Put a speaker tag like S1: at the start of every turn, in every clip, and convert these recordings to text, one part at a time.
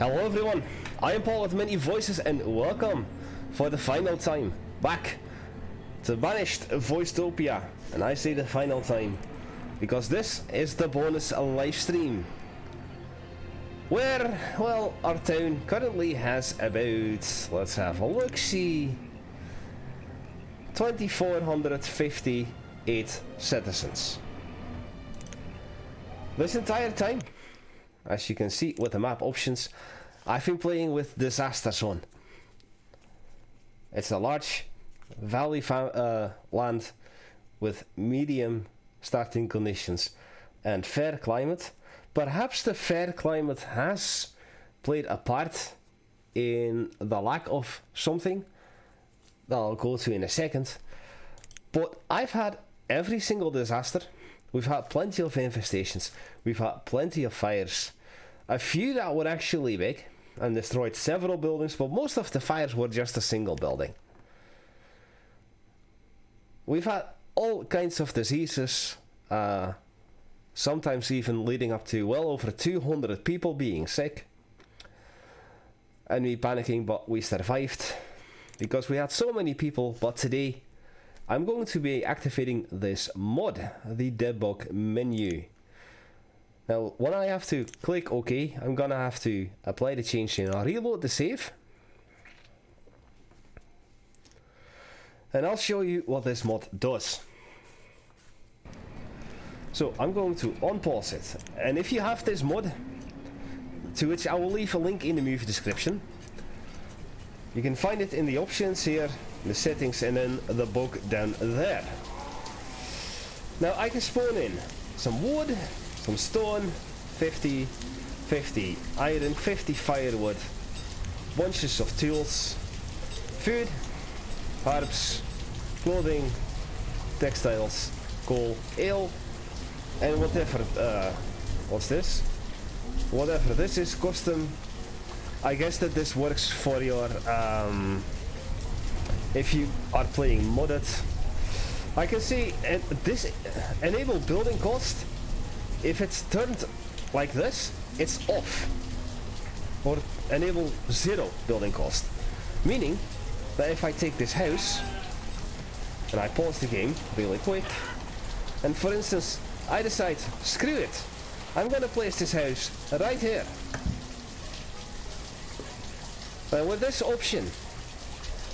S1: Hello everyone, I am Paul with many voices and welcome for the final time back to Banished Voicetopia. And I say the final time because this is the bonus live stream where, well, our town currently has about, let's have a look, see, 2,458 citizens. This entire time, as you can see with the map options, I've been playing with Disaster Zone. It's a large valley land with medium starting conditions and fair climate. Perhaps the fair climate has played a part in the lack of something that I'll go to in a second. But I've had every single disaster. We've had plenty of infestations, we've had plenty of fires, a few that were actually big and destroyed several buildings, but most of the fires were just a single building. We've had all kinds of diseases, sometimes even leading up to well over 200 people being sick. And we panicking, but we survived because we had so many people. But today I'm going to be activating this mod, the debug menu. Now, when I have to click OK, I'm gonna have to apply the change and I'll reload the save. And I'll show you what this mod does. So I'm going to unpause it. And if you have this mod, to which I will leave a link in the movie description, you can find it in the options here, the settings, and then the book down there. Now I can spawn in some wood, some stone, 50 iron, 50 firewood, bunches of tools, food, herbs, clothing, textiles, coal, ale, and whatever, what's this? Whatever this is, custom. I guess that this works for your, if you are playing modded. I can see this enable building cost. If it's turned like this, it's off. Or enable 0 building cost. Meaning that if I take this house and I pause the game really quick, and for instance I decide, screw it, I'm gonna place this house right here. And with this option,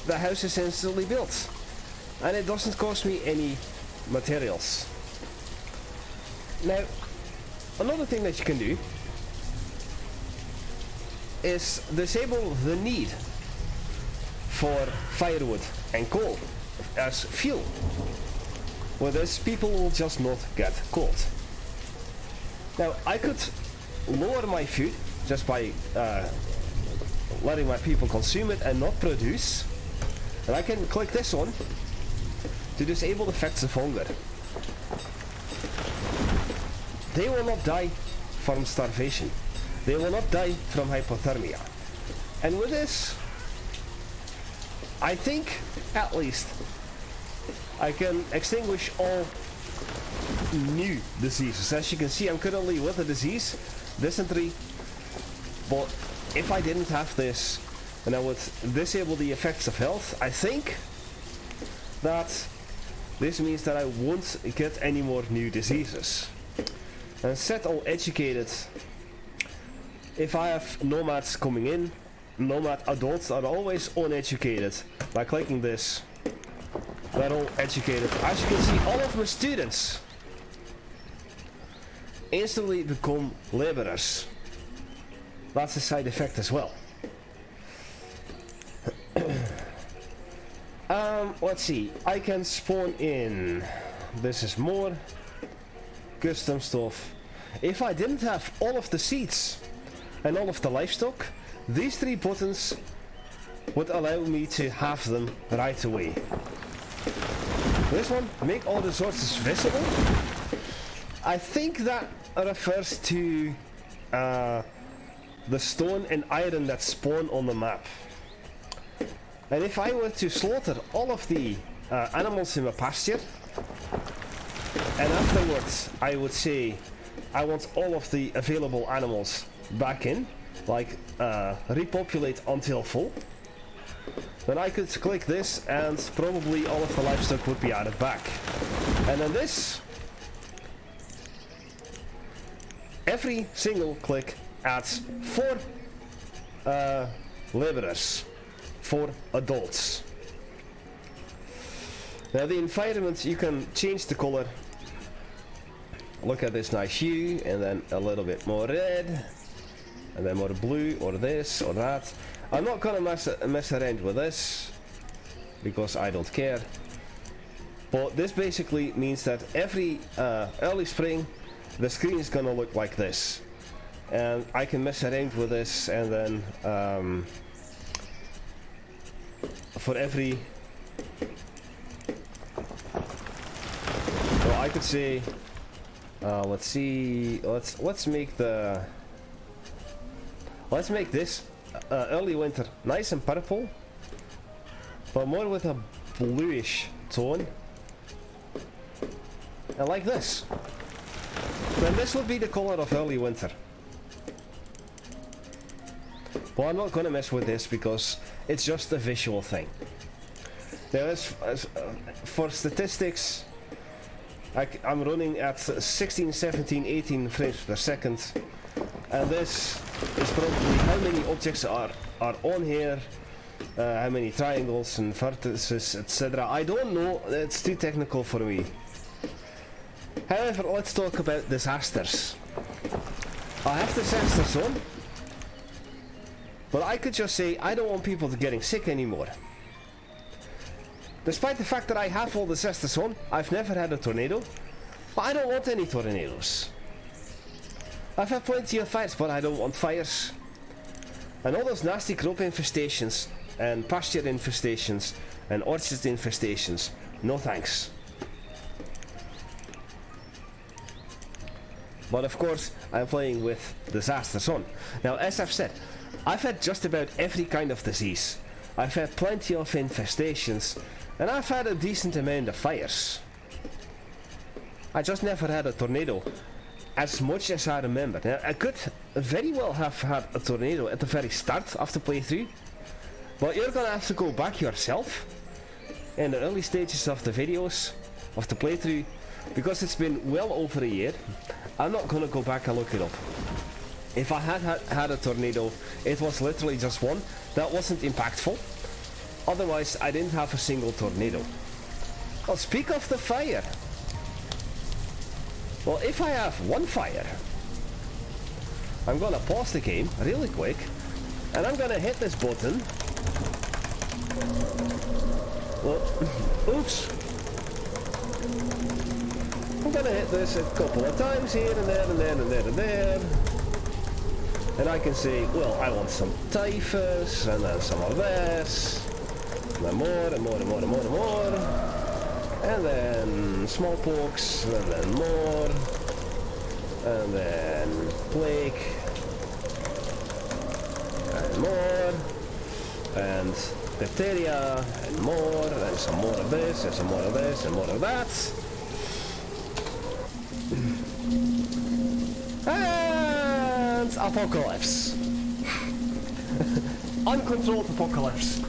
S1: the house is instantly built and it doesn't cost me any materials. Now, another thing that you can do is disable the need for firewood and coal as fuel. With this, people will just not get cold. Now, I could lower my food just by letting my people consume it and not produce. And I can click this one to disable the effects of hunger. They will not die from starvation. They will not die from hypothermia. And with this, I think, at least, I can extinguish all new diseases. As you can see, I'm currently with a disease, dysentery, but if I didn't have this and I would disable the effects of health, I think that this means that I won't get any more new diseases. And set all educated. If I have nomads coming in, nomad adults are always uneducated. By clicking this, they're all educated. As you can see, all of my students instantly become laborers. That's a side effect as well. Let's see, I can spawn in, this is more custom stuff. If I didn't have all of the seeds and all of the livestock, these 3 buttons would allow me to have them right away. This one, make all resources visible. I think that refers to the stone and iron that spawn on the map. And if I were to slaughter all of the animals in my pasture, and afterwards I would say I want all of the available animals back in, like repopulate until full, then I could click this and probably all of the livestock would be added back. And then this, every single click adds 4 laborers, 4 adults. Now the environment, you can change the color. Look at this nice hue, and then a little bit more red, and then more blue, or this, or that. I'm not gonna mess around with this, because I don't care. But this basically means that every early spring, the screen is gonna look like this. And I can mess around with this, and then for every... Well, I could say... let's see, let's make the... Let's make this early winter nice and purple, but more with a bluish tone. And like this. Then this would be the color of early winter. But I'm not going to mess with this because it's just a visual thing. Now for statistics, I'm running at 16, 17, 18 frames per second. And this is probably how many objects are on here, how many triangles and vertices, etc. I don't know, it's too technical for me. However, let's talk about disasters. I have disasters on, but I could just say I don't want people getting sick anymore. Despite the fact that I have all disasters on, I've never had a tornado, but I don't want any tornadoes. I've had plenty of fires, but I don't want fires. And all those nasty crop infestations, and pasture infestations, and orchard infestations, no thanks. But of course, I'm playing with disasters on. Now, as I've said, I've had just about every kind of disease. I've had plenty of infestations, and I've had a decent amount of fires. I just never had a tornado. As much as I remember. Now, I could very well have had a tornado at the very start of the playthrough, but you're gonna have to go back yourself in the early stages of the videos, of the playthrough, because it's been well over a year. I'm not gonna go back and look it up. If I had a tornado, it was literally just one. That wasn't impactful. Otherwise, I didn't have a single tornado. Well, speak of the fire. Well, if I have one fire, I'm gonna pause the game really quick, and I'm gonna hit this button. Well, oops. I'm gonna hit this a couple of times here and there and there and there and there. And I can say, well, I want some typhus, and then some of this, and then more and more and more and more and more. And then smallpox, and then more, and then plague, and more, and diphtheria, and more, and some more of this, and some more of this, and more of that. And apocalypse. Uncontrolled apocalypse.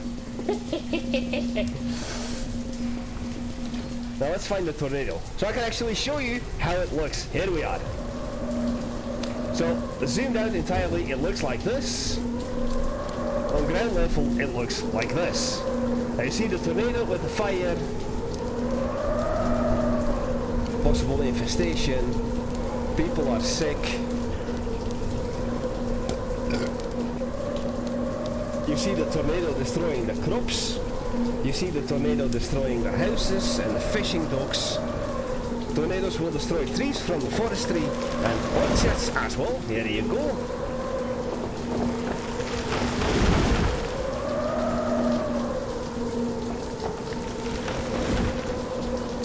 S1: Now let's find the tornado, so I can actually show you how it looks. Here we are. So, zoomed out entirely, it looks like this. On ground level, it looks like this. Now you see the tornado with the fire, possible infestation, people are sick. You see the tornado destroying the crops. You see the tornado destroying the houses and the fishing docks. Tornadoes will destroy trees from the forestry and orchards as well. Here you go.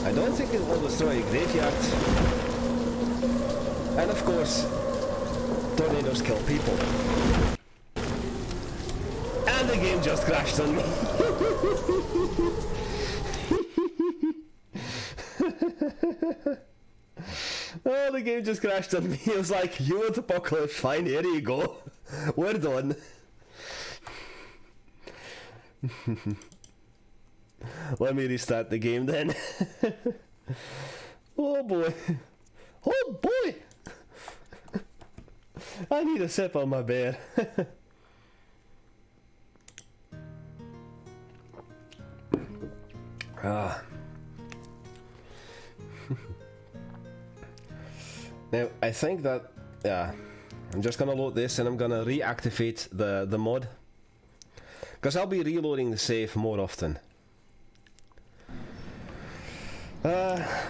S1: I don't think it will destroy a graveyard. And of course, tornadoes kill people. And the game just crashed on me. Oh, the game just crashed on me. It was like, you want apocalypse? Fine, here you go. We're done. Let me restart the game then. Oh boy. Oh boy! I need a sip on my beer. Ah. Now, I think that, yeah, I'm just gonna load this and I'm gonna reactivate the mod. Because I'll be reloading the save more often.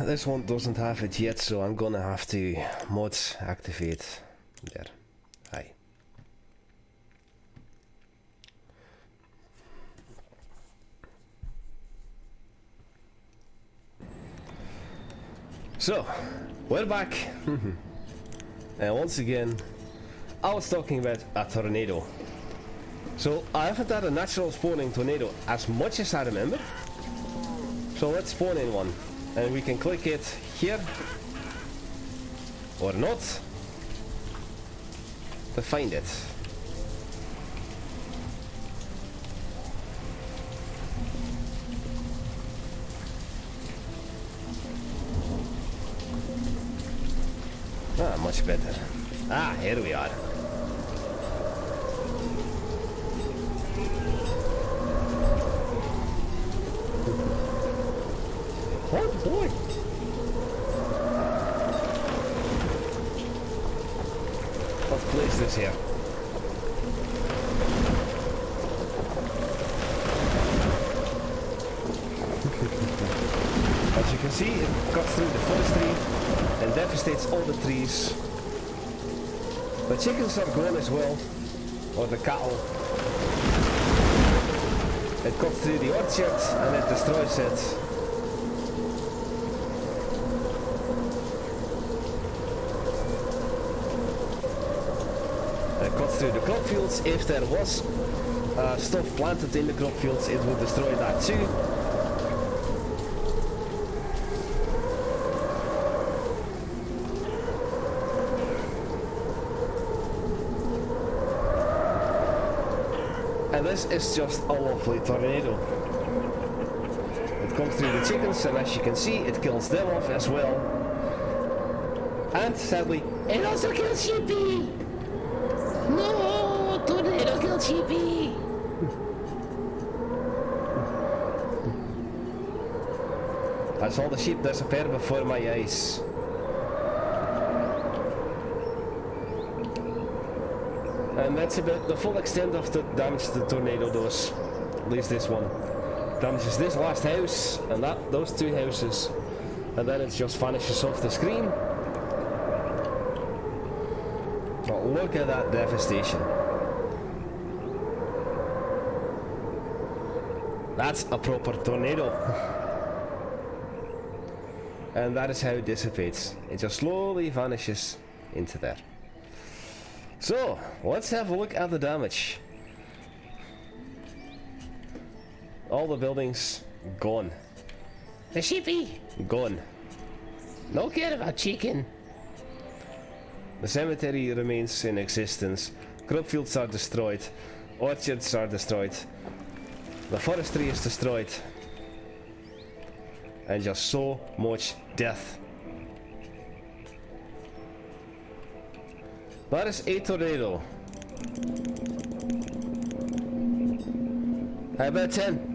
S1: This one doesn't have it yet, so I'm gonna have to mods activate. There. Hi. So, we're back. And once again, I was talking about a tornado. So, I haven't had a natural spawning tornado as much as I remember. So let's spawn in one. And we can click it here. Or not. To find it. Ah, much better. Ah, here we are. Oh boy! Let's place this here. As you can see, it cuts through the forestry and devastates all the trees. The chickens are gone as well, or the cattle. It cuts through the orchard and it destroys it. It cuts through the crop fields. If there was stuff planted in the crop fields, it would destroy that too. And this is just a lovely tornado. It comes through the chickens, and as you can see, it kills them off as well. And sadly, it also kills sheepy! No! Tornado killed sheepy! I saw the sheep disappear before my eyes. And that's about the full extent of the damage the tornado does. At least this one. Damages this last house and those two houses. And then it just vanishes off the screen. But look at that devastation. That's a proper tornado. And that is how it dissipates. It just slowly vanishes into there. So, let's have a look at the damage. All the buildings gone. The sheepy gone. No care about chicken. The cemetery remains in existence. Crop fields are destroyed. Orchards are destroyed. The forestry is destroyed. And just so much death. That is a tornado. How about 10?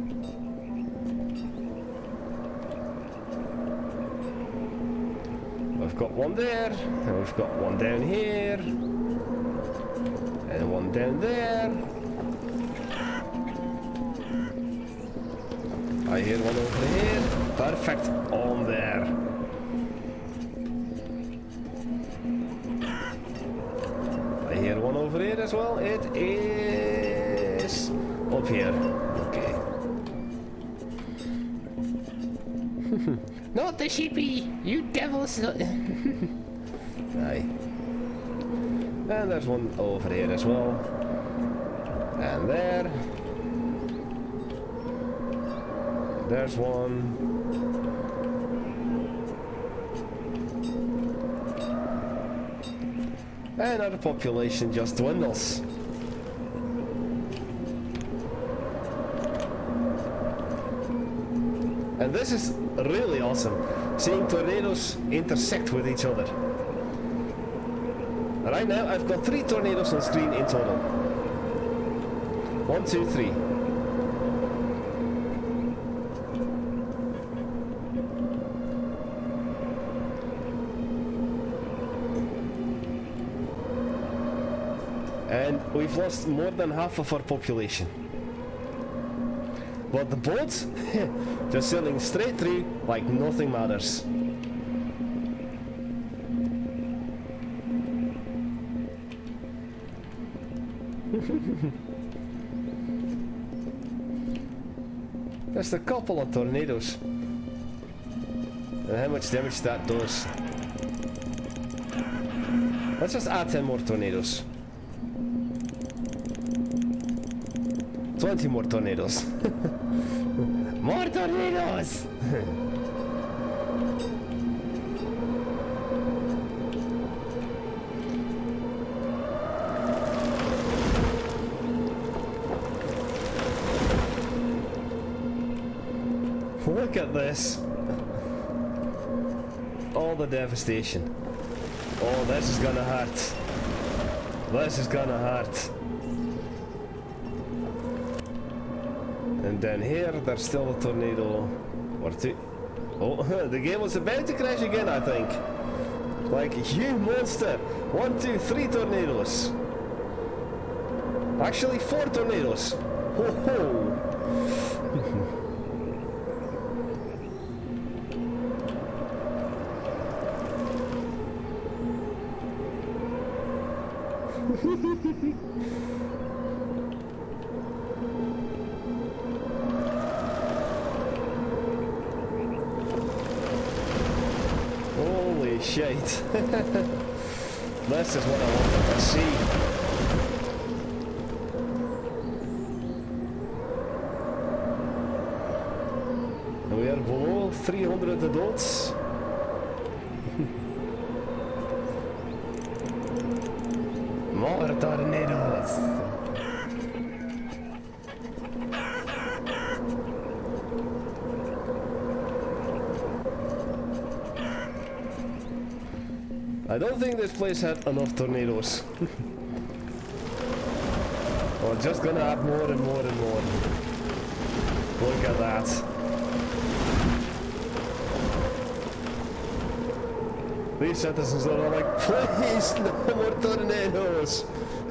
S1: We've got one there, and we've got one down here, and one down there. I hear one over here. Perfect on there. I hear one over here as well. It is up here. Okay. Not the sheepy, you devils. Aye. And there's one over here as well. And there. There's one. and our population just dwindles. And this is really awesome, seeing tornadoes intersect with each other. Right now I've got 3 tornadoes on screen in total. 1, 2, 3. And we've lost more than half of our population. But the boats, just sailing straight through like nothing matters. Just a couple of tornadoes. And how much damage that does. Let's just add 10 more tornadoes. 20 more tornadoes. More tornadoes! Look at this. All the devastation. Oh, this is gonna hurt. This is gonna hurt. And down here, there's still a tornado or 2. Oh, the game was about to crash again, I think. Like, you monster! 1, 2, 3 tornadoes. Actually, 4 tornadoes. Ho ho! Holy shit. This is what I wanted to see. We are below 300 adults. More tornadoes. I don't think this place had enough tornadoes. We're just gonna add more and more and more. Look at that. These citizens are all like, please, no more tornadoes.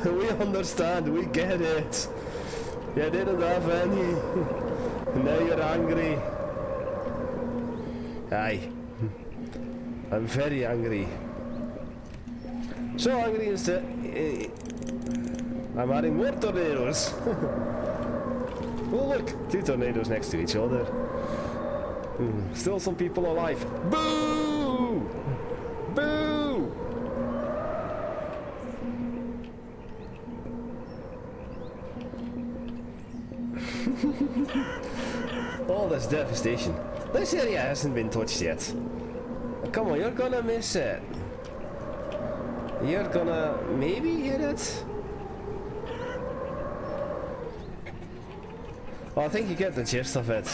S1: We understand, we get it. You didn't have any. Now you're angry. Aye. I'm very angry. So angry instead. I'm adding more tornadoes. Oh look, 2 tornadoes next to each other. Still some people alive. Boo! Boo! All this devastation. This area hasn't been touched yet. Come on, you're gonna miss it. You're gonna maybe hit it? Well, I think you get the gist of it.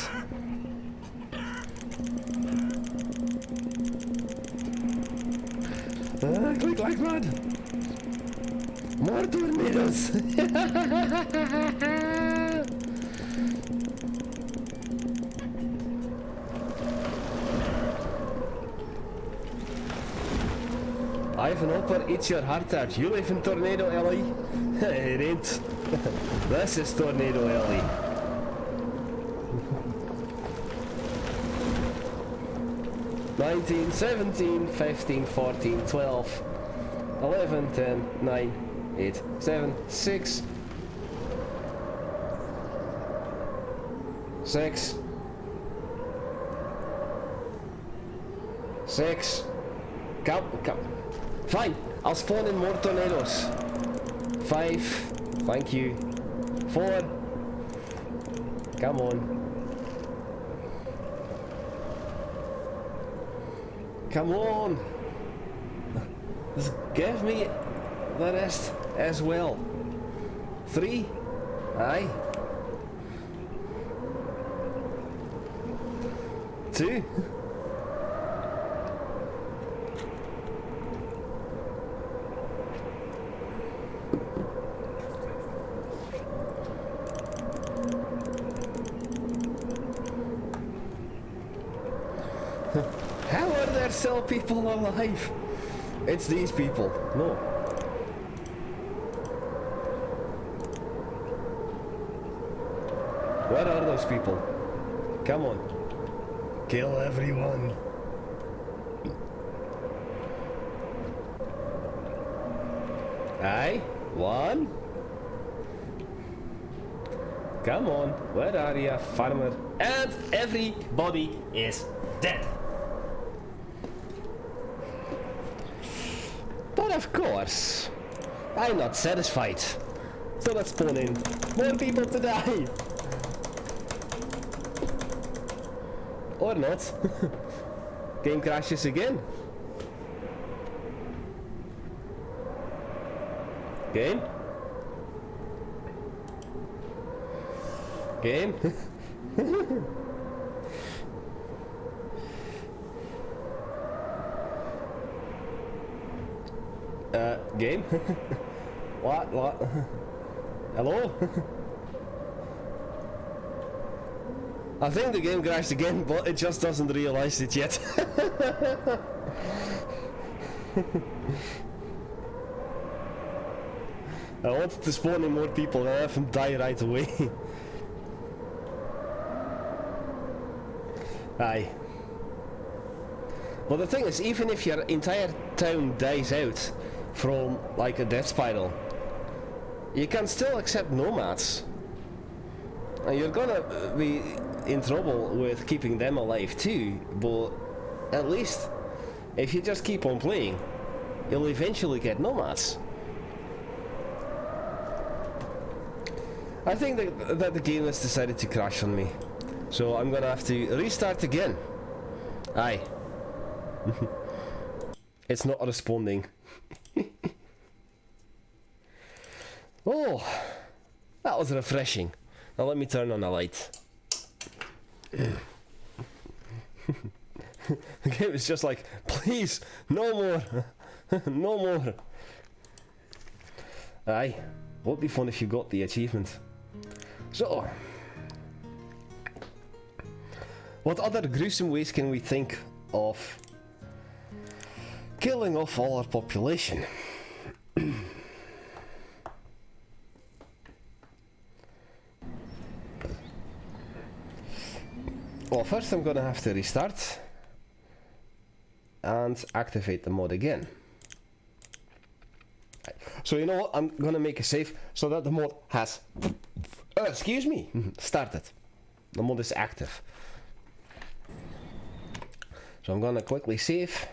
S1: Click like mad! More tornadoes! I have an upper, it's your heart out. You live in Tornado Alley? It ain't. This is Tornado Alley. $19, $17, $15, $14, $12, $11, $10, $9, $8, $7, $6, $6, $6. Come. Fine, I'll spawn in more tornadoes. 5, thank you. 4, come on. Come on! Just give me the rest as well. 3. Aye. 2. How are there still people alive? It's these people. No. Where are those people? Come on. Kill everyone. Aye. 1. Come on. Where are you, farmer? And everybody is dead. But of course, I'm not satisfied. So let's spawn in more people to die. Or not. Game crashes again. Game? Game? Game? What? Hello? I think the game crashed again, but it just doesn't realize it yet. I wanted to spawn in more people and have them die right away. Aye. But the thing is, even if your entire town dies out from like a death spiral, you can still accept nomads. And you're gonna be in trouble with keeping them alive too, but at least if you just keep on playing, you'll eventually get nomads. I think that the game has decided to crash on me, so I'm gonna have to restart again. Aye. It's not responding. Oh, that was refreshing. Now let me turn on the light. The game is just like, please, no more. No more. Aye, would be fun if you got the achievement. So, what other gruesome ways can we think of killing off all our population? Well, first I'm gonna have to restart and activate the mod again. So you know what, I'm gonna make a save so that the mod has excuse me, started. The mod is active. So I'm gonna quickly save.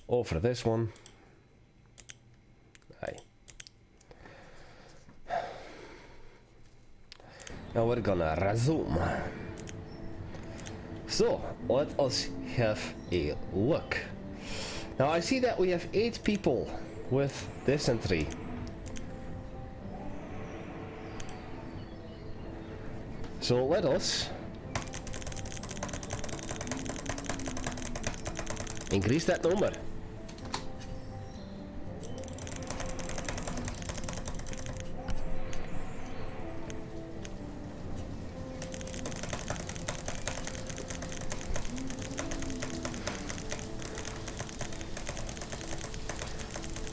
S1: Over this one. Aye. Now we're gonna resume. So, let us have a look. Now I see that we have 8 people with dysentery. So let us increase that number.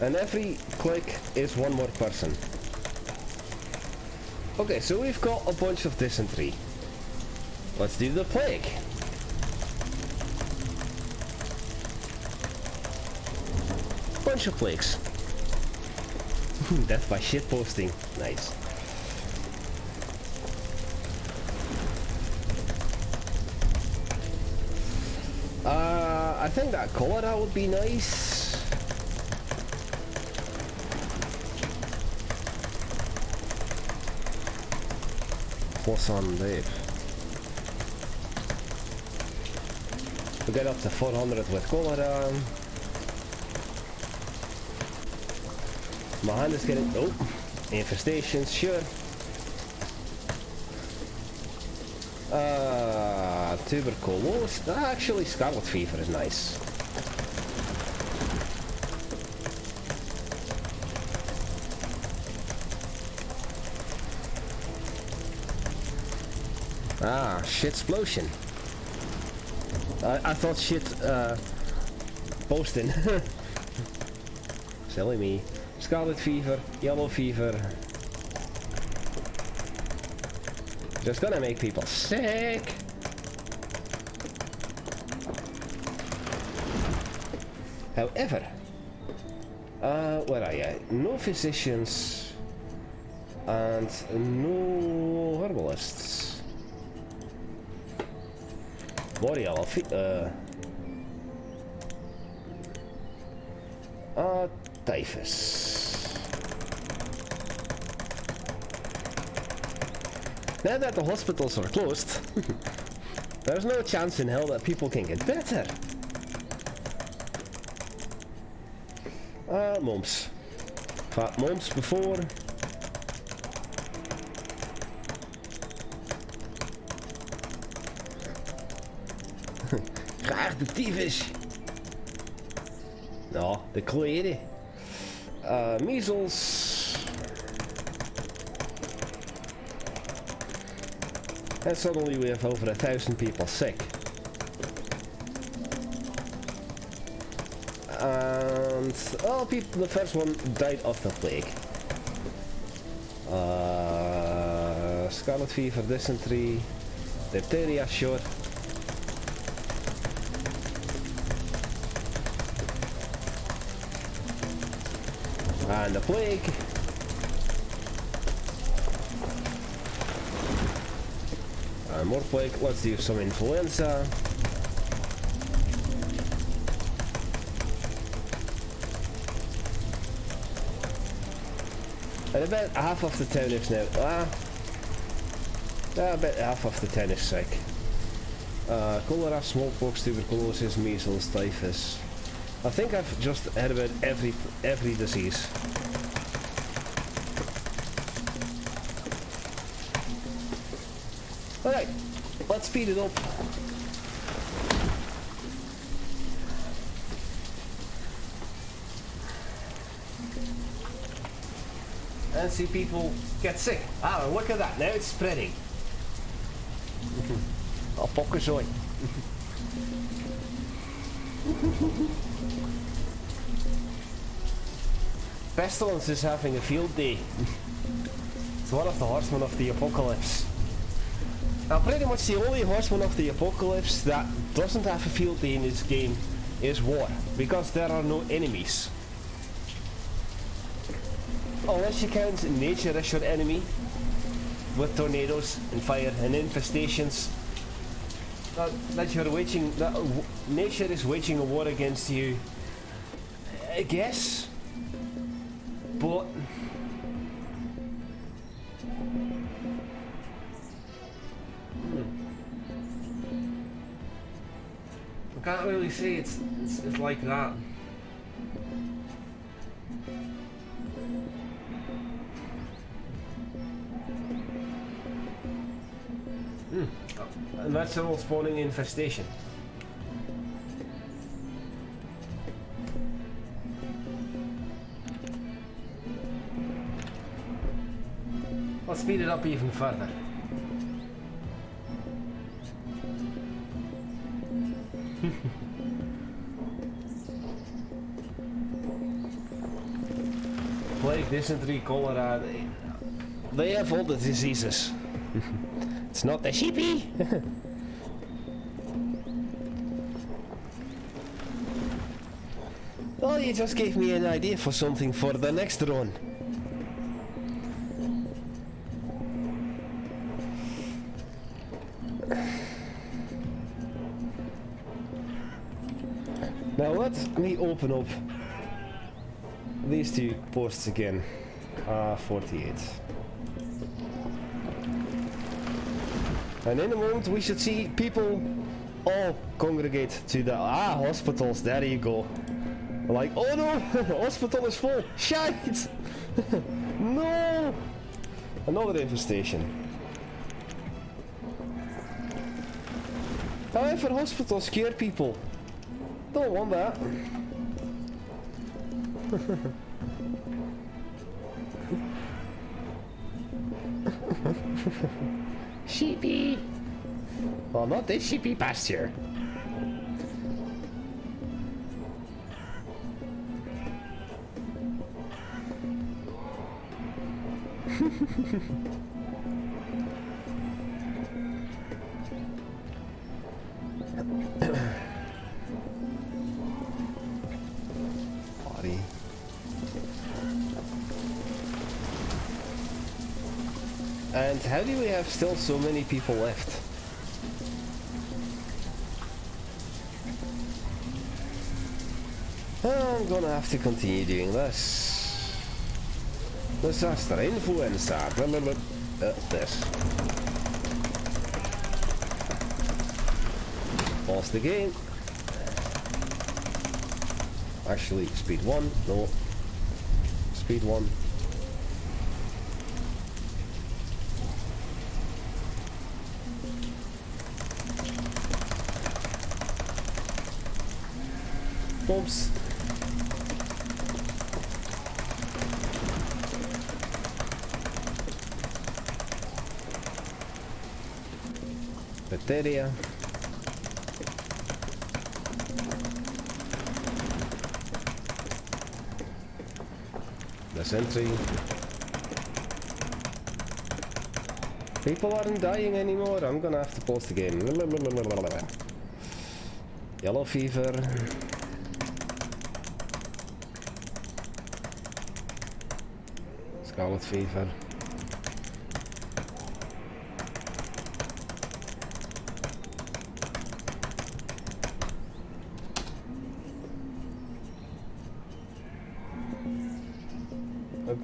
S1: And every click is one more person. Okay, so we've got a bunch of dysentery. Let's do the plague. Bunch of plagues. Death by shitposting. Nice. I think that cholera would be nice. What's on there? We get up to 400 with cholera. My hand is getting... Oh, infestations, sure. Tuberculosis. Actually, scarlet fever is nice. Ah, shitsplosion. I thought shit, posting. Silly me. Scarlet fever, yellow fever. Just gonna make people sick. However, where are you? No physicians and no herbalists. More yellow typhus. Now that the hospitals are closed, there's no chance in hell that people can get better. Mumps. Fat mumps before. Graag de tyfus. Nou, de kleren. Measles. And suddenly we have over 1,000 people sick. And all people, the first one died of the plague. Scarlet fever, dysentery, diphtheria, sure. And the plague. And more plague. Let's do some influenza. And about half of the town is now. About half of the town is sick. Cholera, smallpox, tuberculosis, measles, typhus. I think I've just heard about every disease. Alright, let's speed it up. And see people get sick. Ah, look at that, now it's spreading. I'll pokkenzooi. Pestilence is having a field day. It's one of the horsemen of the apocalypse. Now pretty much the only horseman of the apocalypse that doesn't have a field day in this game is war, because there are no enemies. Unless you count nature as your enemy, with tornadoes and fire and infestations, that you're waging, that nature is waging a war against you, I guess. But I can't really say it's like that. A natural spawning infestation. Let's speed it up even further. Plague, dysentery, cholera, they have all the diseases. It's not the sheepy. Well, you just gave me an idea for something for the next run. Now let me open up these two posts again. 48. And in a moment we should see people all congregate to the hospitals. There you go. Like, oh no, hospital is full. Shite! No! Another infestation. However, hospitals scare people. Don't want that. Sheepy. Well, not this sheepy pasture. Body. And how do we have still so many people left? I'm gonna have to continue doing this. Disaster influenza. This. Pause the game. Actually, speed 1. No. Speed 1. Oops. Bacteria. Dysentery. People aren't dying anymore. I'm gonna have to pause the game. Yellow fever. Scarlet fever.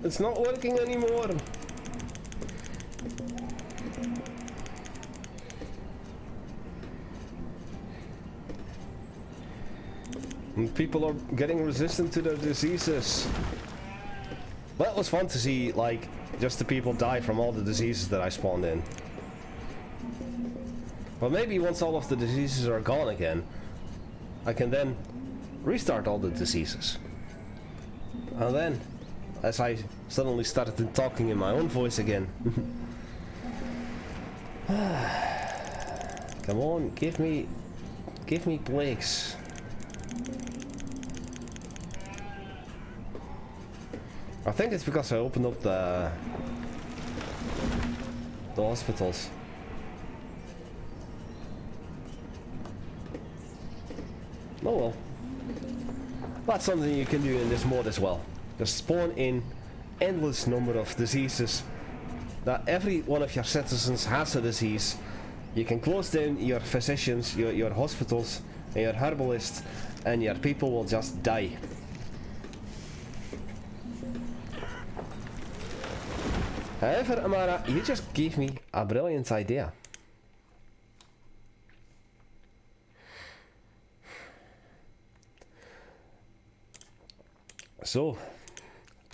S1: It's not working anymore. And people are getting resistant to their diseases. Well, it was fun to see, like, just the people die from all the diseases that I spawned in. But maybe once all of the diseases are gone again, I can then restart all the diseases. And then, as I suddenly started talking in my own voice again. Come on, give me plagues. I think it's because I opened up the hospitals. Oh well. That's something you can do in this mod as well. Just spawn in endless number of diseases. That every one of your citizens has a disease. You can close down your physicians, your hospitals, and your herbalists, and your people will just die. However, Amara, you just gave me a brilliant idea. So,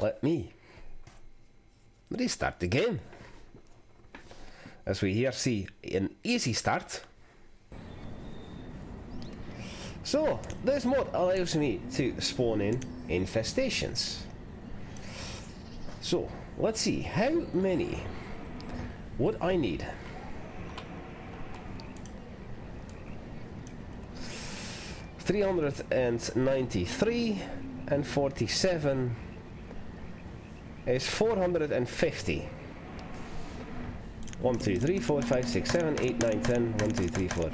S1: let me restart the game. As we here see an easy start. So, this mod allows me to spawn in infestations. So, let's see, how many would I need? 393 and 47 is 450. 1, 2, 3, 4, 5, 6, 7, 8, 9, 10. 1, 2, 3, 4,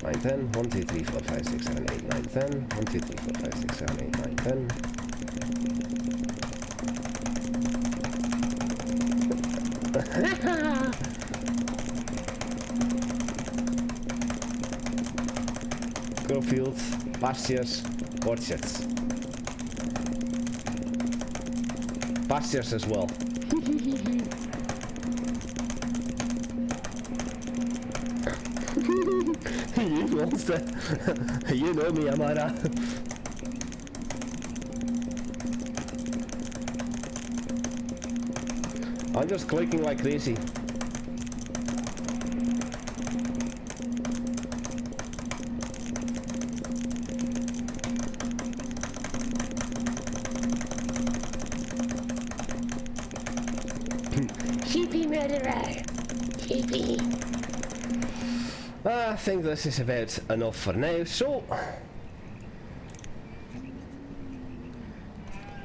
S1: 9, 10. 1, 2, 3, 4, 5, 6, 7, 8, 9, 10. 1, 2, 3, 4, 5, 6, 7, 8, 9, 10. Grow fields, pastures, orchards. Pastures as well. You monster. You know me, Amara. I'm just clicking like crazy.
S2: Sheepy murderer. Sheepy.
S1: I think this is about enough for now, so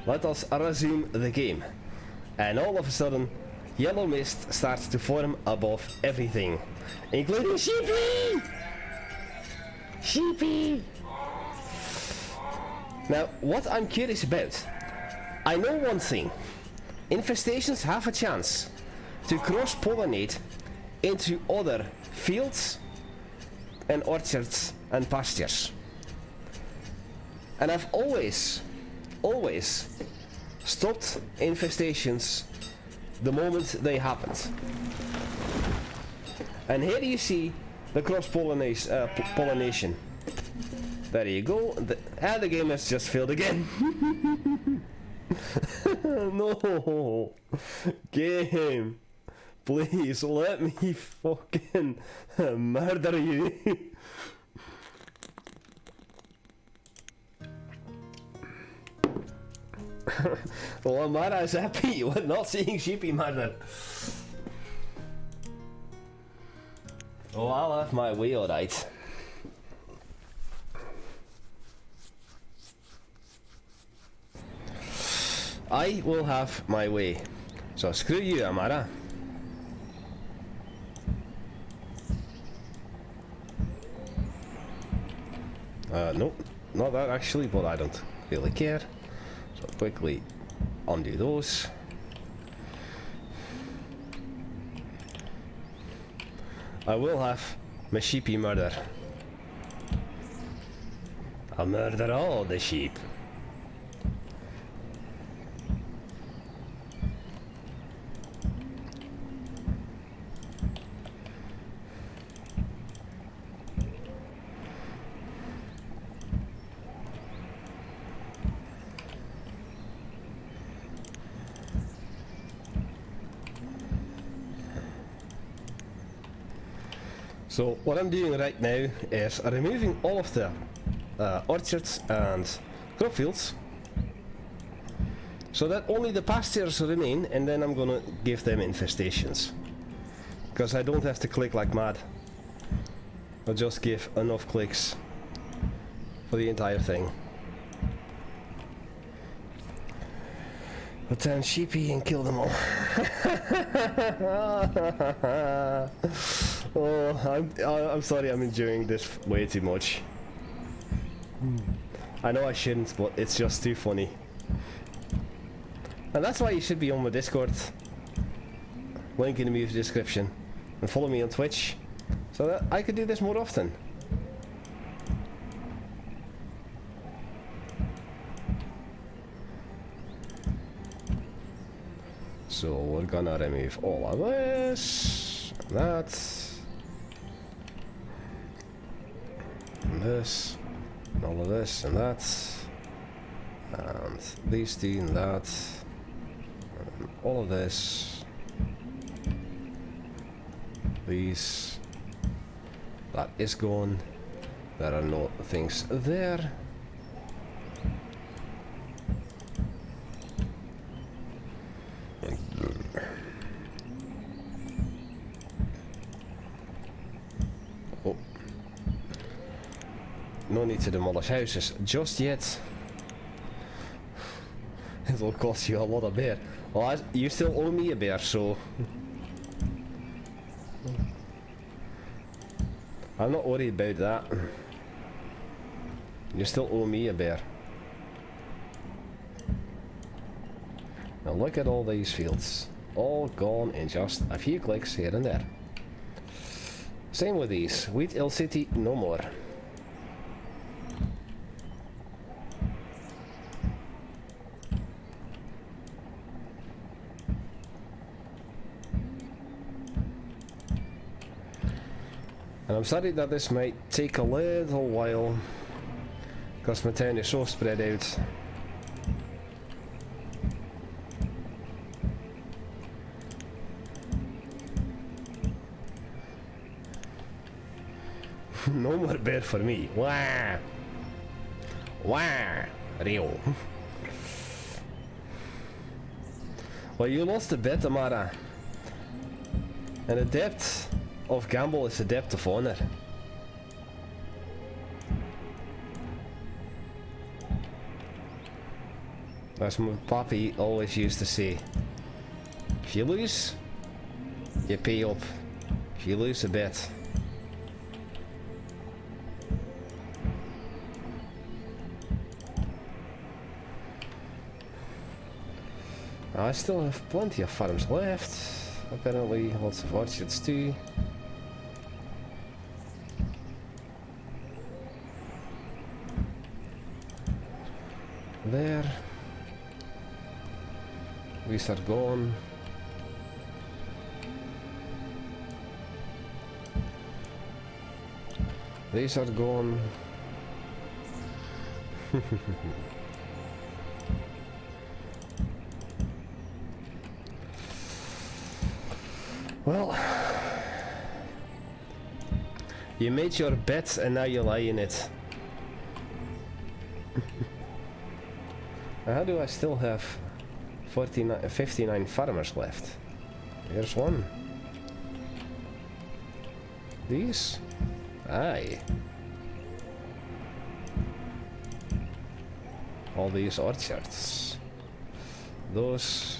S1: let us resume the game. And all of a sudden, yellow mist starts to form above everything, including Sheepy!
S2: Sheepy.
S1: Now, what I'm curious about, I know one thing. Infestations have a chance to cross-pollinate into other fields and orchards and pastures. And I've always stopped infestations the moment they happened. And here you see the cross-pollination. There you go. And the game has just failed again. No. Game. Please let me fucking murder you. Well, Amara is happy with not seeing Sheepy murdered. Oh, I'll have my way, alright. I will have my way. So screw you, Amara. Nope, not that actually, but I don't really care. So quickly undo those. I will have my sheepy murder. I'll murder all the sheep. So what I'm doing right now is removing all of the orchards and crop fields so that only the pastures remain, and then I'm gonna give them infestations because I don't have to click like mad. I'll just give enough clicks for the entire thing. But then sheepy and kill them all. Oh, I'm sorry, I'm enjoying this way too much. I know I shouldn't, but it's just too funny. And that's why you should be on my Discord. Link in the video description. And follow me on Twitch, so that I could do this more often. So we're gonna remove all of this, that, and this, and all of this, and that, and these two, and that, and all of this, these, that is gone, there are no things there. No need to demolish houses just yet. It'll cost you a lot of bear. Well, you still owe me a bear, so I'm not worried about that. You still owe me a bear. Now look at all these fields. All gone in just a few clicks here and there. Same with these. Wheat Hill City, no more. And I'm sorry that this might take a little while, because my town is so spread out. No more bear for me. Wah! Wah! Rio. Well, you lost a bet, Amara. And a depth of gamble is a depth of honor. As my papi always used to say. If you lose, you pay up. If you lose a bet. I still have plenty of farms left. Apparently, lots of orchards too. There. These are gone. These are gone. Well, you made your bet and now you lie in it. How do I still have 59 farmers left? Here's one. These? Aye. All these orchards. Those.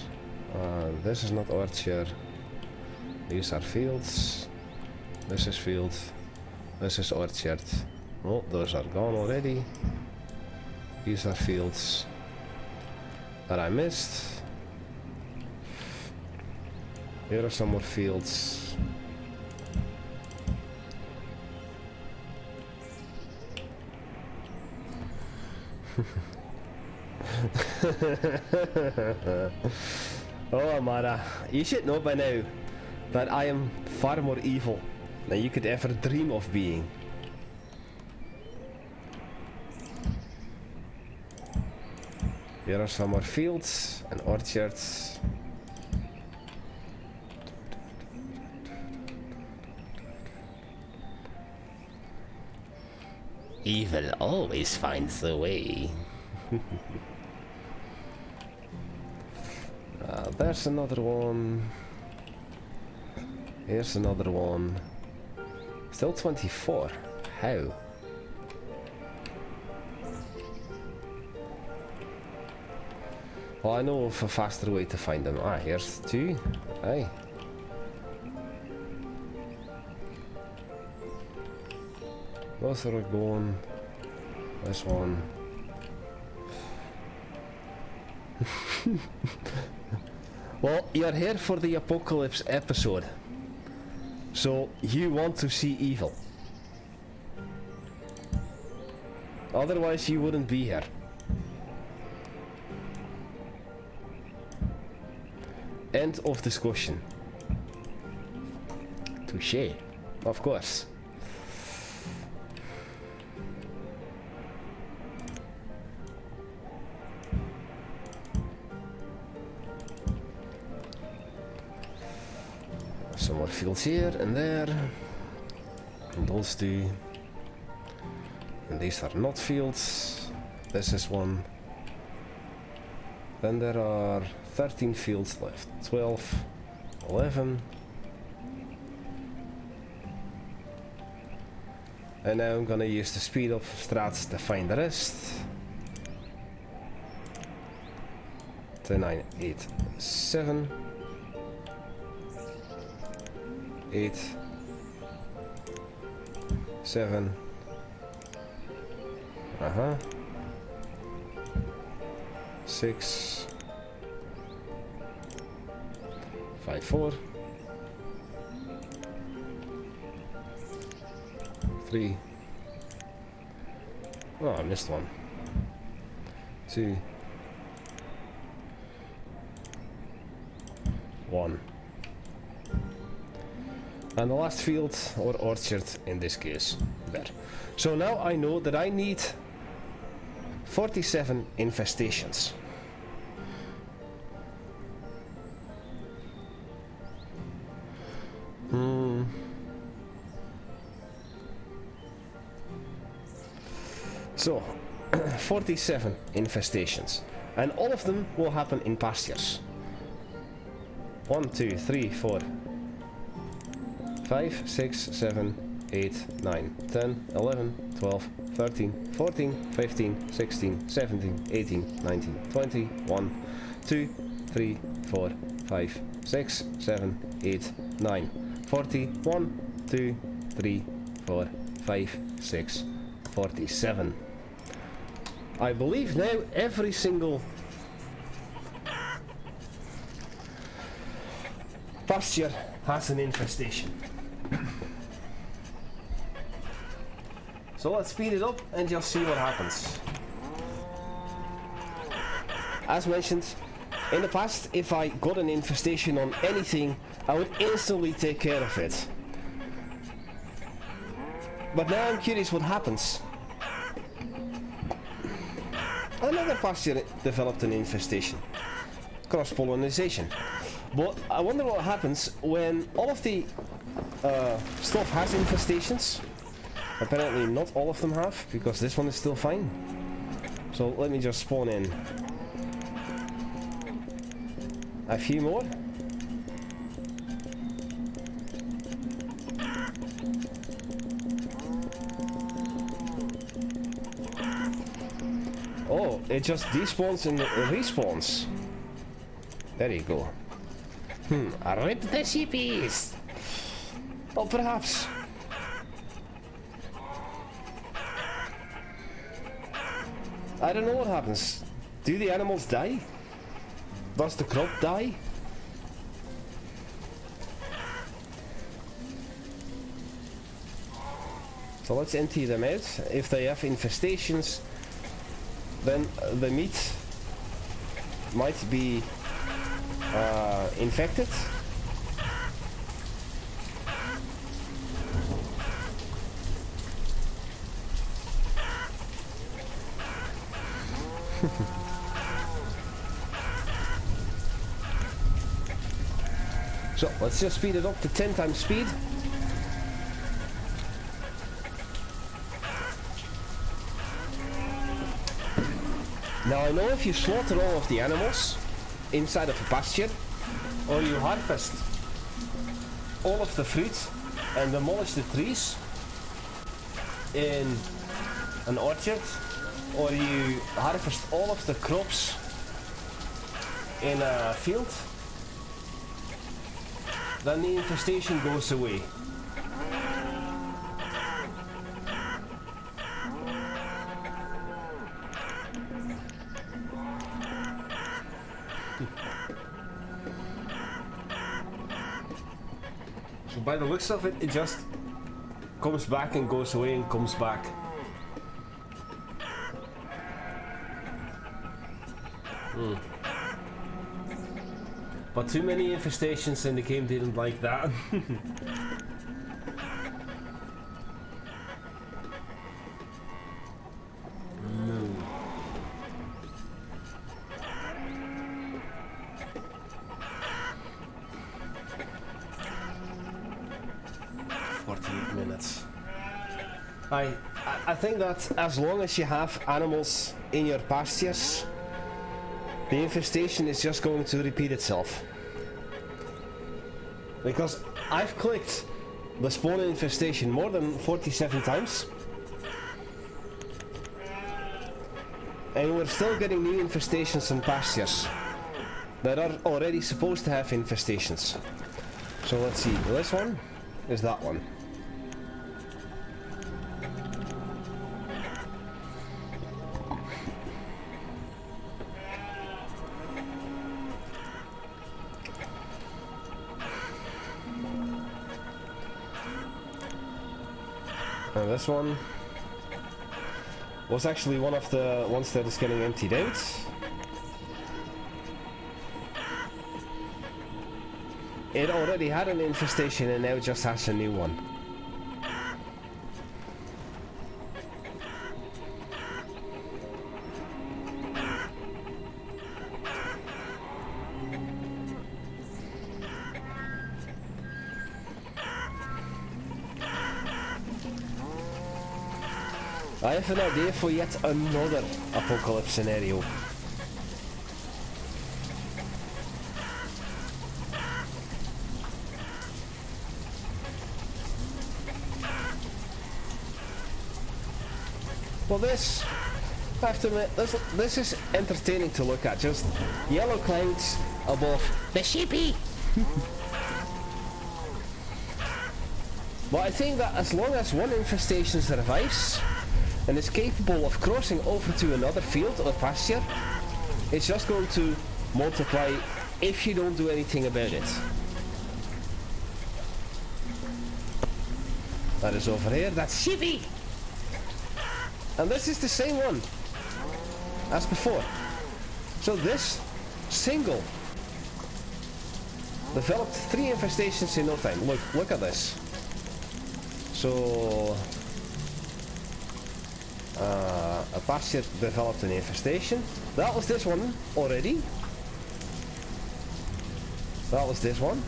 S1: This is not orchard. These are fields. This is field. This is orchard. Oh, those are gone already. These are fields that I missed. Here are some more fields. Oh, Amara, you should know by now that I am far more evil than you could ever dream of being. Here are some more fields and orchards. Evil always finds a way. There's another one. Here's another one. Still 24. How? Well, I know of a faster way to find them. Ah, here's two. Aye. Those are gone. This one. Well, you're here for the apocalypse episode. So, you want to see evil. Otherwise, you wouldn't be here. End of discussion. Touché. Of course. Some more fields here and there. And those two. And these are not fields. This is one. Then there are 13 fields left. 12, 11. And now I'm gonna use the speed up strats to find the rest. 10, 9, 8, 7. 8, 7. 6, 5, 4, 3. Oh, I missed one. 2, 1. And the last field, or orchard in this case, there. So now I know that I need 47 infestations. So, 47 infestations. And all of them will happen in pastures. 1, 2, 3, 4, 5, 6, 7, 8, 9, 10, 11, 12, 13, 14, 15, 16, 17, 18, 19, 20, 1, 2, 3, 4, 5, 6, 7, 8, 9, 40, 1, 2, 3, 4, 5, 6, 47. I believe now every single pasture has an infestation. So let's speed it up and just see what happens. As mentioned, in the past, if I got an infestation on anything, I would instantly take care of it. But now I'm curious what happens. Another pasture developed an infestation. Cross-pollination. But I wonder what happens when all of the stuff has infestations. Apparently not all of them have, because this one is still fine. So let me just spawn in a few more. Oh, it just despawns and respawns. There you go. Rip the sheepies! Well, perhaps. I don't know what happens. Do the animals die? Does the crop die? So let's empty them out. If they have infestations, then the meat might be infected. So let's just speed it up to 10 times speed. Now I know if you slaughter all of the animals inside of a pasture, or you harvest all of the fruit and demolish the trees in an orchard, or you harvest all of the crops in a field, then the infestation goes away. So by the looks of it, it just comes back and goes away and comes back. But too many infestations in the game didn't like that. No. Minutes. I think that as long as you have animals in your pastures, the infestation is just going to repeat itself. Because I've clicked the spawn infestation more than 47 times, and we're still getting new infestations in pastures that are already supposed to have infestations. So let's see, this one is that one. And this one was actually one of the ones that is getting emptied out. It already had an infestation and now just has a new one. I have an idea for yet another apocalypse scenario. Well, this, I have to admit, this is entertaining to look at. Just yellow clouds above the sheepy. But I think that as long as one infestation survives and is capable of crossing over to another field or pasture, it's just going to multiply if you don't do anything about it. That is over here, that's sheepy. And this is the same one as before. So this single developed 3 infestations in no time. Look at this. So a pasture developed an infestation. That was this one already. That was this one.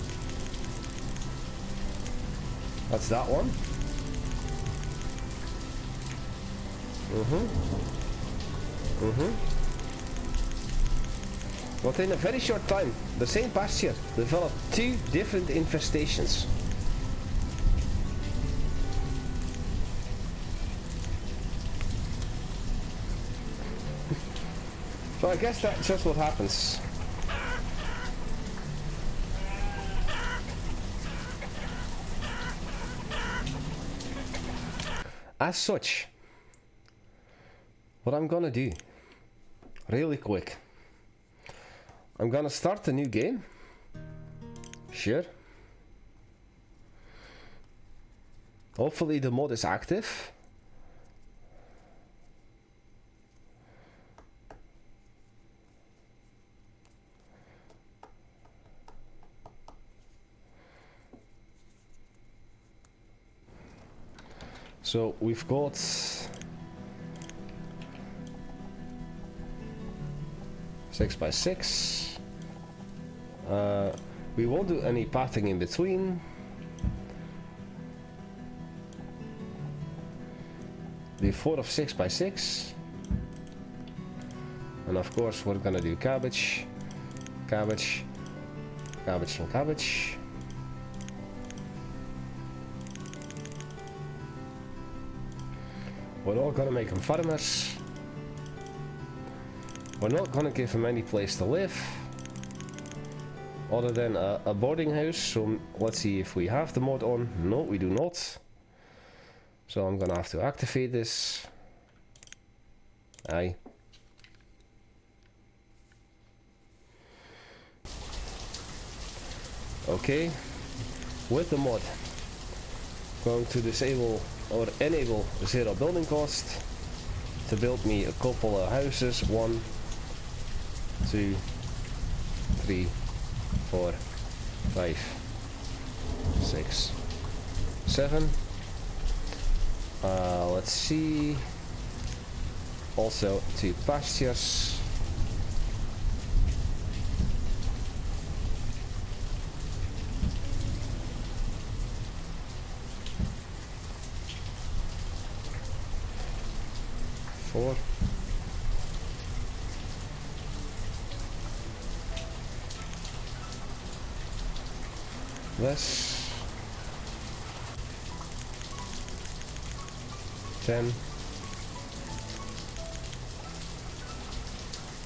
S1: That's that one. Within a very short time, the same pasture developed 2 different infestations. So I guess that's just what happens. As such, what I'm gonna do, really quick, I'm gonna start a new game. Sure. Hopefully the mod is active. So we've got six by 6. We won't do any pathing in between. The 4 of 6 by 6. And of course we're gonna do cabbage, cabbage, cabbage and cabbage. We're not gonna make them farmers. We're not gonna give them any place to live other than a boarding house. So let's see if we have the mod on. No, we do not. So I'm gonna have to activate this. Aye. Okay, with the mod, going to disable or enable 0 building cost to build me a couple of houses. 1, 2, 3, 4, 5, 6, 7. Let's see. Also 2 pastures. Four. This. 10.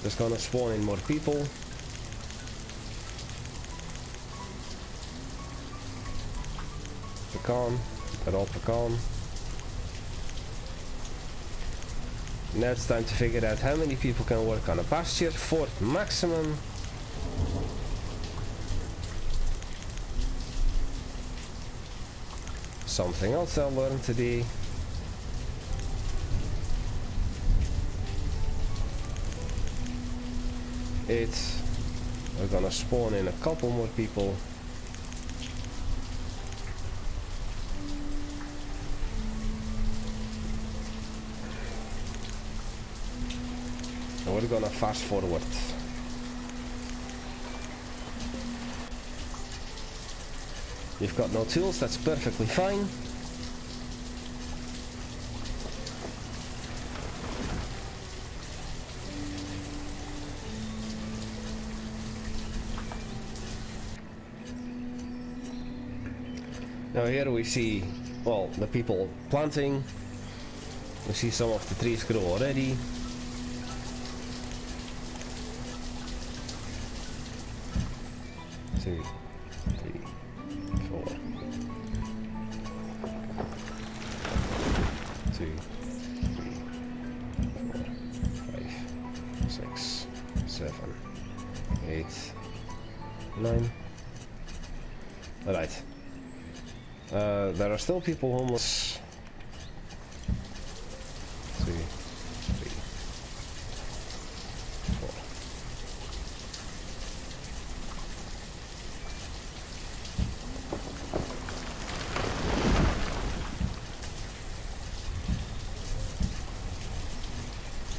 S1: Just gonna spawn in more people. Pecan. They're all pecan. Now it's time to figure out how many people can work on a pasture. 4 maximum. Something else I learned today. We're gonna spawn in a couple more people. we're gonna fast forward. You've got no tools, that's perfectly fine. Now here we see, well, the people planting. We see some of the trees grow already. Two, three, four. 2, 3, 4, 5, 6, 7, 8, 9. Alright. There are still people homeless. 2, 3,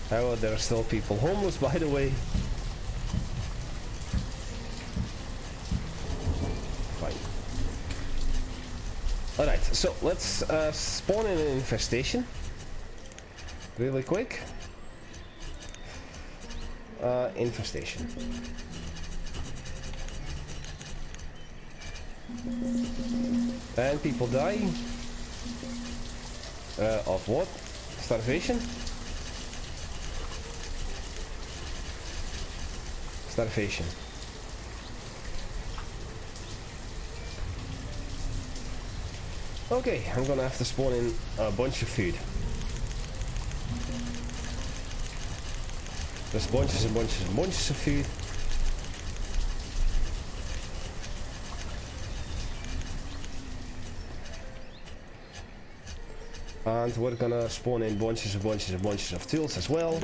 S1: 4. However, there are still people homeless, by the way. Alright, so let's spawn in an infestation really quick. Infestation. And people die of what? Starvation? Starvation. Okay, I'm gonna have to spawn in a bunch of food. There's bunches and bunches and bunches of food. And we're gonna spawn in bunches and bunches and bunches of tools as well.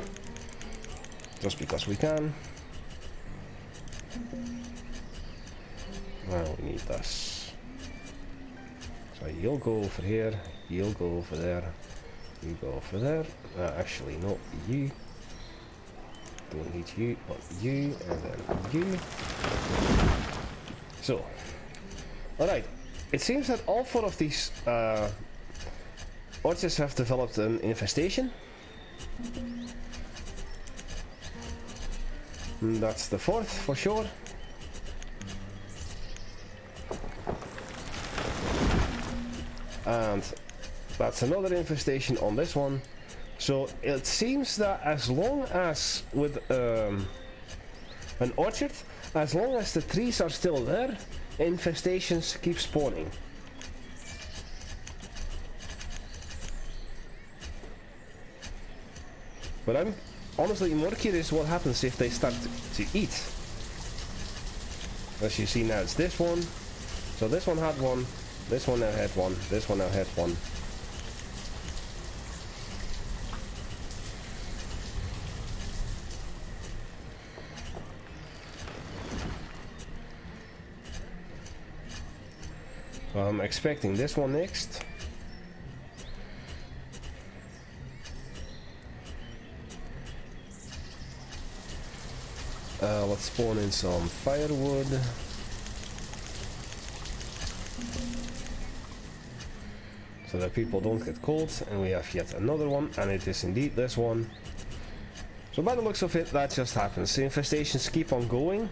S1: Just because we can. Well, we need this. So you'll go over here, you'll go over there, you go over there. Actually, no, you. Don't need you, but you, and then you. So, alright. It seems that all 4 of these orchards have developed an infestation. And that's the 4th for sure. And that's another infestation on this one. So it seems that as long as with an orchard, as long as the trees are still there, infestations keep spawning. But I'm honestly more curious what happens if they start to eat. As you see now, it's this one. So this one had one. This one now had one, this one now had one. So I'm expecting this one next. Let's spawn in some firewood. So that people don't get cold, and we have yet another one, and it is indeed this one. So by the looks of it, that just happens. The infestations keep on going.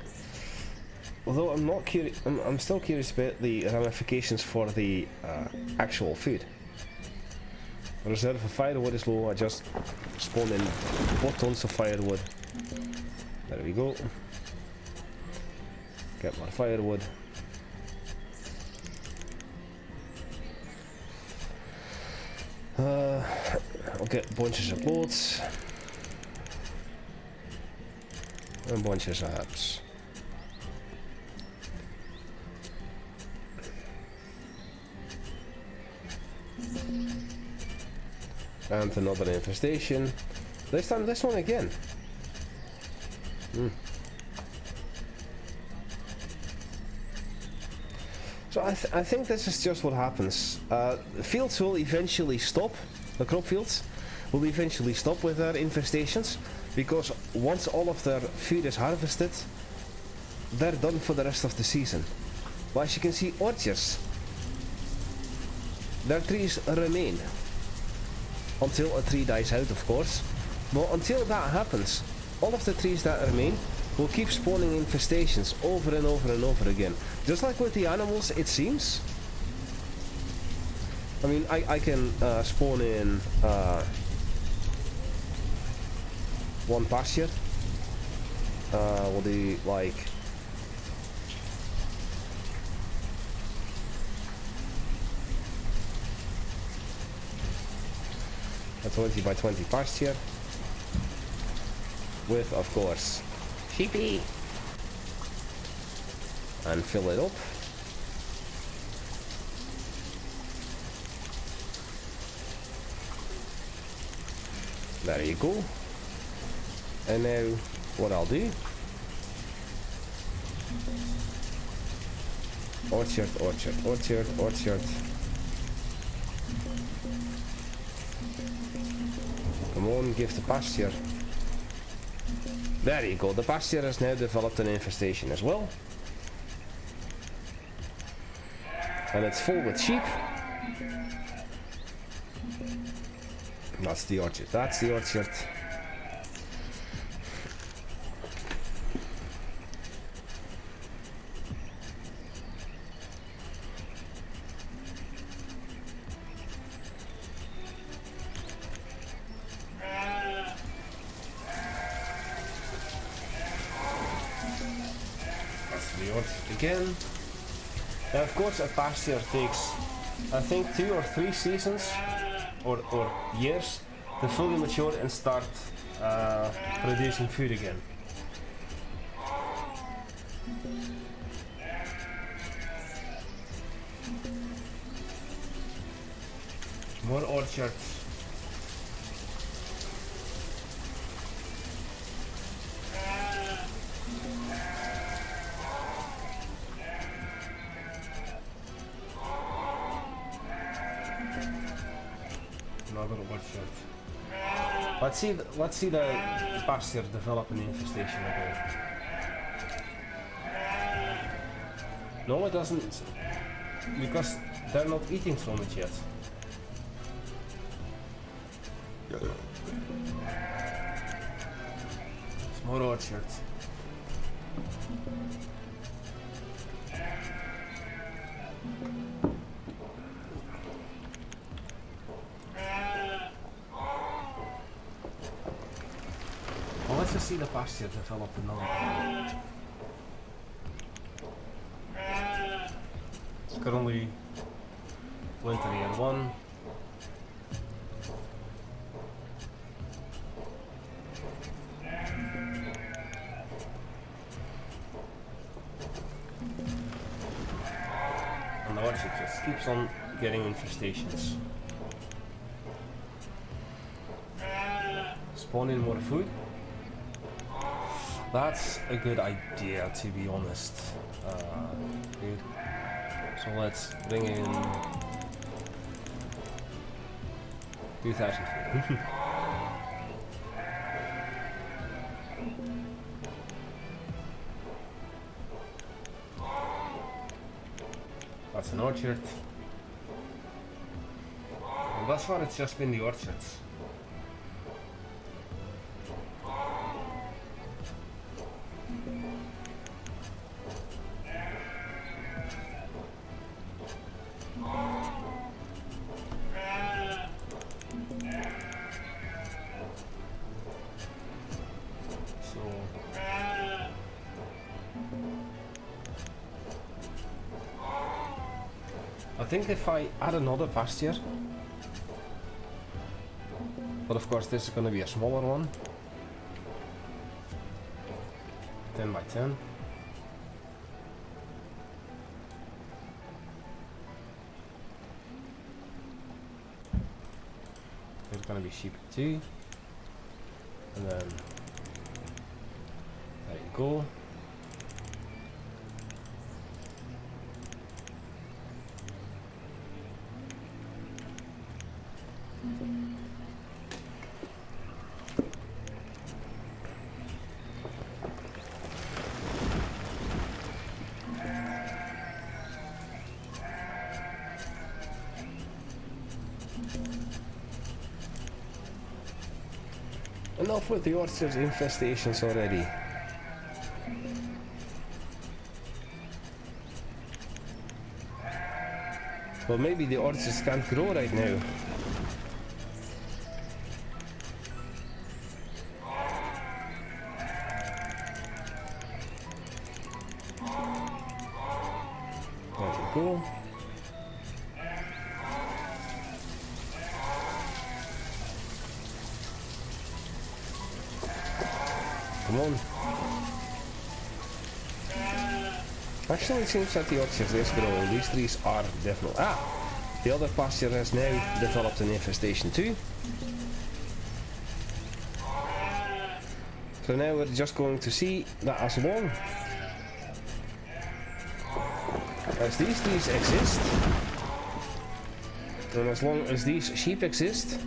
S1: Although I'm not curious, I'm still curious about the ramifications for the actual food. The reserve of firewood is low. I just spawned in 4 tons of firewood. There we go. Get more firewood. I'll get bunches of boats and bunches of herbs. And another infestation. This time this one again. So I think this is just what happens. The fields will eventually stop. The crop fields will eventually stop with their infestations because once all of their food is harvested, they're done for the rest of the season. But as you can see, orchards, their trees remain until a tree dies out, of course. But until that happens, all of the trees that remain will keep spawning infestations over and over and over again. Just like with the animals, it seems. I mean, I can spawn in one pasture. We'll do like a 20 by 20 pasture with, of course, sheepy, and fill it up. There you go. And now what I'll do, orchard, orchard, orchard, orchard. Come on, give the pasture. There you go, the pasture has now developed an infestation as well. And it's full with sheep. That's the orchard, that's the orchard. Again. Now of course a pasture takes, I think, 2 or 3 seasons or years to fully mature and start producing food again. More orchards. Let's see the pasture develop an infestation again. No, it doesn't, because they're not eating from it yet. More orchard. Let's just see the pasture develop another one. It's currently winter year 1. And the orchard just keeps on getting infestations. Spawn in more food. That's a good idea, to be honest. Good. So let's bring in 2,000 food. That's an orchard. And thus far it's just been the orchards. I think if I add another pasture, but of course this is going to be a smaller one, 10 by 10. There's going to be sheep too, and then there you go. enough with the orchards infestations already. Well, maybe the orchards can't grow right now. There we go. Come on. Actually, it seems that the orchard is growing. These trees are definitely... Ah! The other pasture has now developed an infestation too. So now we're just going to see that as long as these trees exist, and as long as these sheep exist,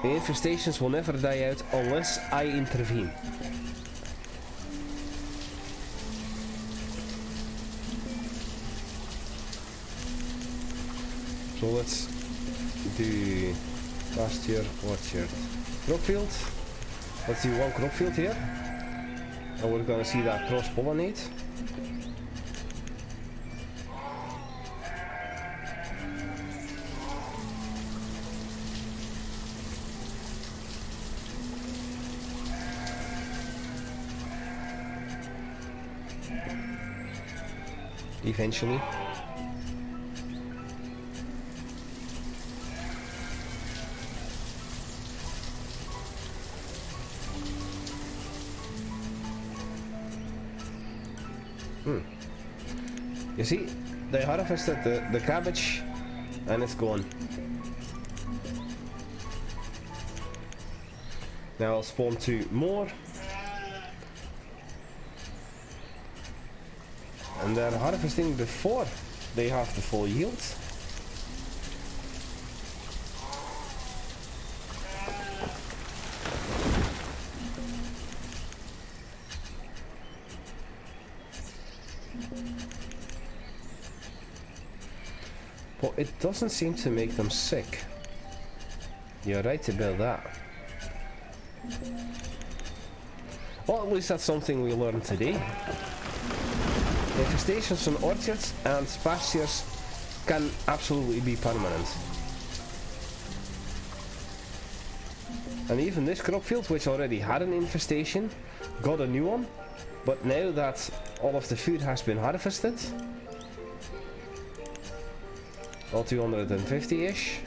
S1: the infestations will never die out unless I intervene. So let's do pasture, orchard, crop field. Let's do one crop field here. And we're gonna see that cross-pollinate. Eventually. You see, they harvested the cabbage and it's gone. Now I'll spawn 2 more. And they're harvesting before they have the full yield. But it doesn't seem to make them sick. You're right about that. Well, at least that's something we learned today. Infestations on orchards and pastures can absolutely be permanent. And even this crop field, which already had an infestation, got a new one. But now that all of the food has been harvested, all 250-ish.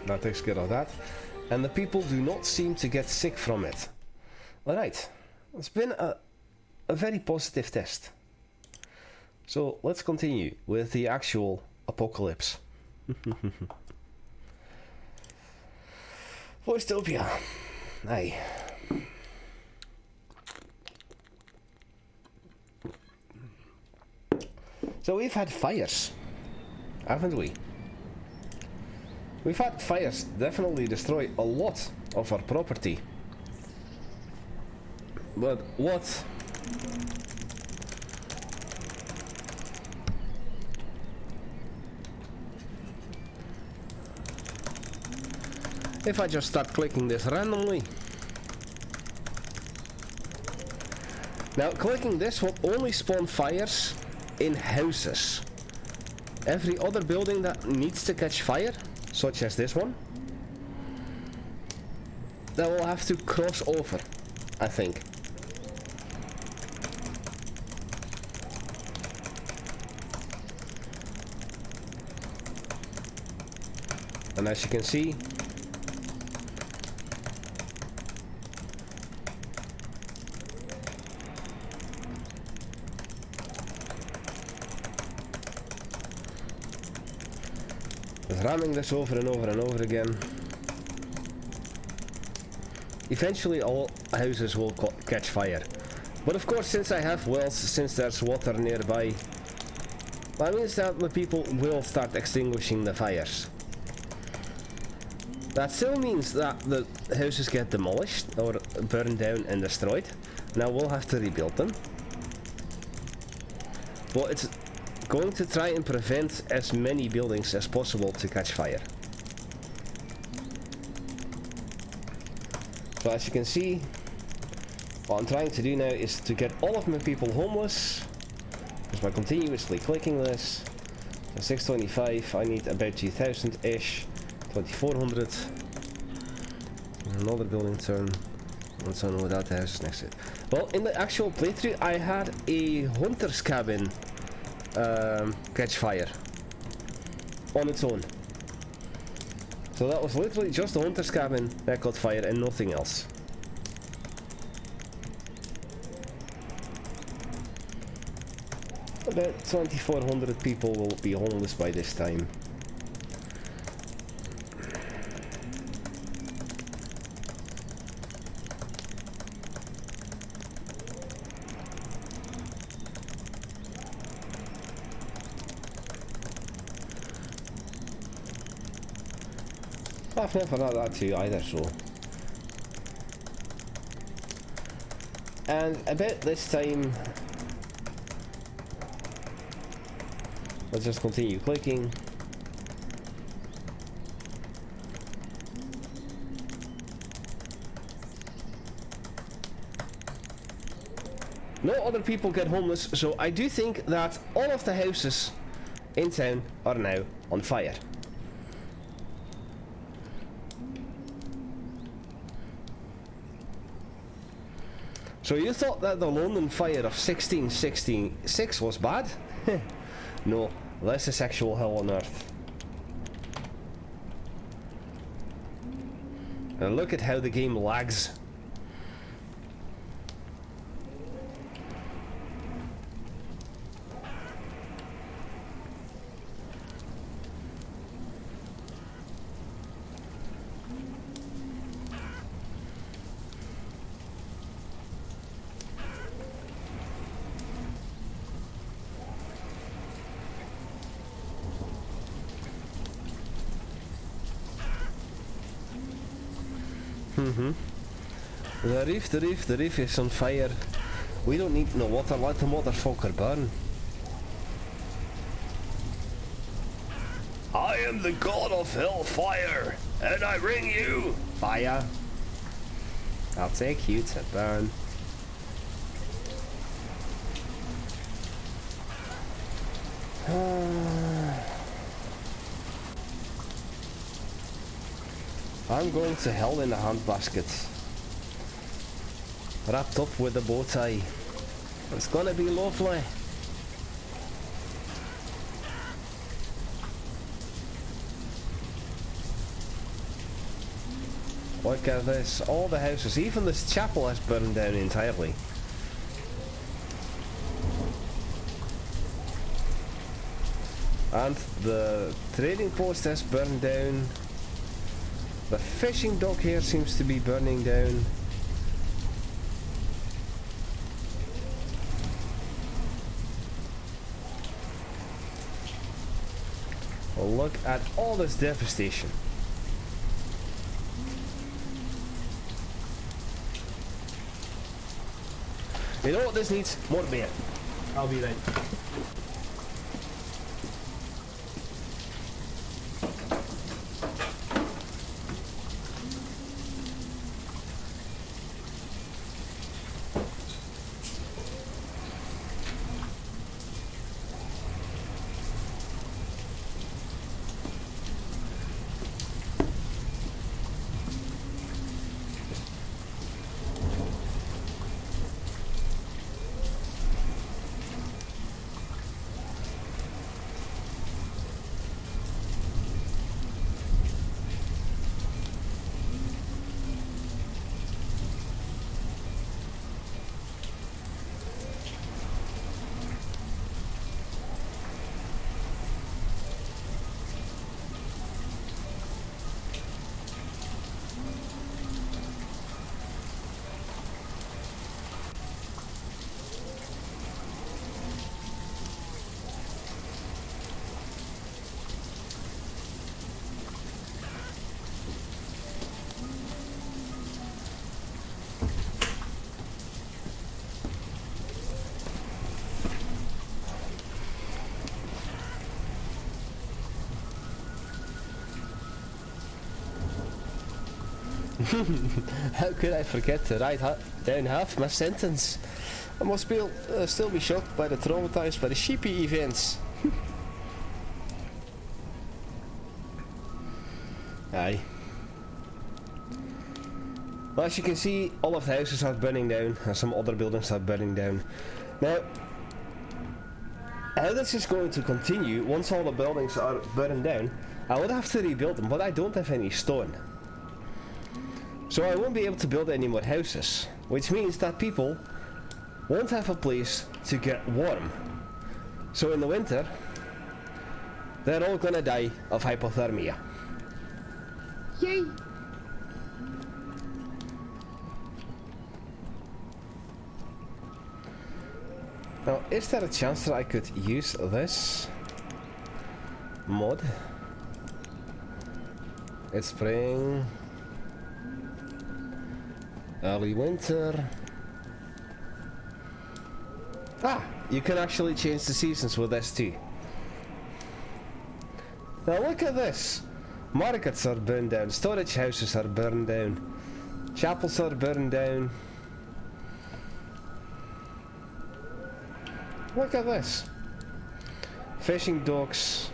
S1: That takes care of that. And the people do not seem to get sick from it. Alright, it's been a very positive test. So let's continue with the actual apocalypse. Voicetopia. Aye. So we've had fires, haven't we? We've had fires definitely destroy a lot of our property. But what? If I just start clicking this randomly. Now clicking this will only spawn fires in houses. Every other building that needs to catch fire, such as this one, that will have to cross over, I think. And as you can see, ramming this over and over and over again. Eventually all houses will catch fire. But of course, since I have wells, since there's water nearby, that means that the people will start extinguishing the fires. That still means that the houses get demolished or burned down and destroyed. Now we'll have to rebuild them. But it's going to try and prevent as many buildings as possible to catch fire. So as you can see, what I'm trying to do now is to get all of my people homeless, just by continuously clicking this. So 625, I need about 2000-ish, 2400. Another building turn. Let's know what that house next to it. Well, in the actual playthrough, I had a hunter's cabin catch fire on its own. So that was literally just the hunter's cabin that caught fire and nothing else. About 2400 people will be homeless by this time. I've never had that too either, so. And about this time, let's just continue clicking. No other people get homeless, so I do think that all of the houses in town are now on fire. So you thought that the London fire of 1666 was bad? No, that's a sexual hell on earth. And look at how the game lags. The roof is on fire. We don't need no water, let the motherfucker burn. I am the god of hellfire, and I bring you fire. I'll take you to burn. I'm going to hell in a handbasket. Wrapped up with a bow tie. It's gonna be lovely. Look at this, all the houses, even this chapel has burned down entirely. And the trading post has burned down. The fishing dock here seems to be burning down. Look at all this devastation. You know what this needs? More beer. I'll be right. How could I forget to write down half my sentence? I must be, still be shocked by the traumatized by the sheepy events. Aye. Well, as you can see, all of the houses are burning down and some other buildings are burning down. Now, how this is going to continue, once all the buildings are burned down, I would have to rebuild them, but I don't have any stone. So I won't be able to build any more houses, which means that people won't have a place to get warm. So in the winter, they're all gonna die of hypothermia.
S2: Yay!
S1: Now, is there a chance that I could use this mod? It's spring, early winter. Ah, you can actually change the seasons with this too. Now look at this. Markets are burned down, storage houses are burned down, chapels are burned down. Look at this. Fishing docks.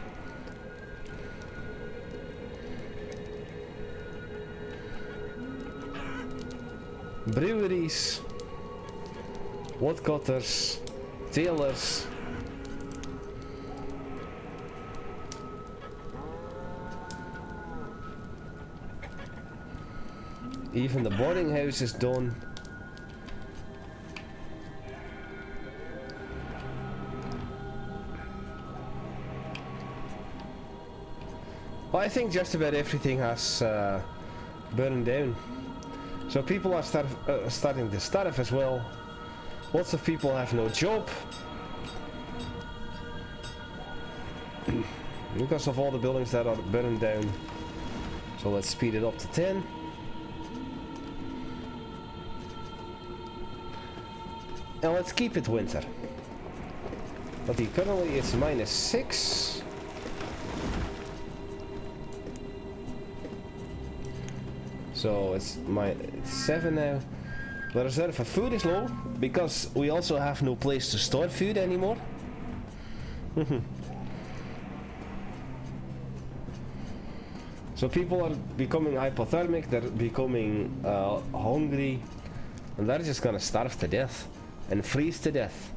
S1: Breweries. Woodcutters. Tailors. Even the boarding house is done. Well, I think just about everything has burned down. So people are starting to starve as well. Lots of people have no job. Because of all the buildings that are burned down. So let's speed it up to 10. And let's keep it winter. But currently it's -6. So it's 7 now. The reserve for food is low because we also have no place to store food anymore. So people are becoming hypothermic, they're becoming hungry, and they're just gonna starve to death and freeze to death.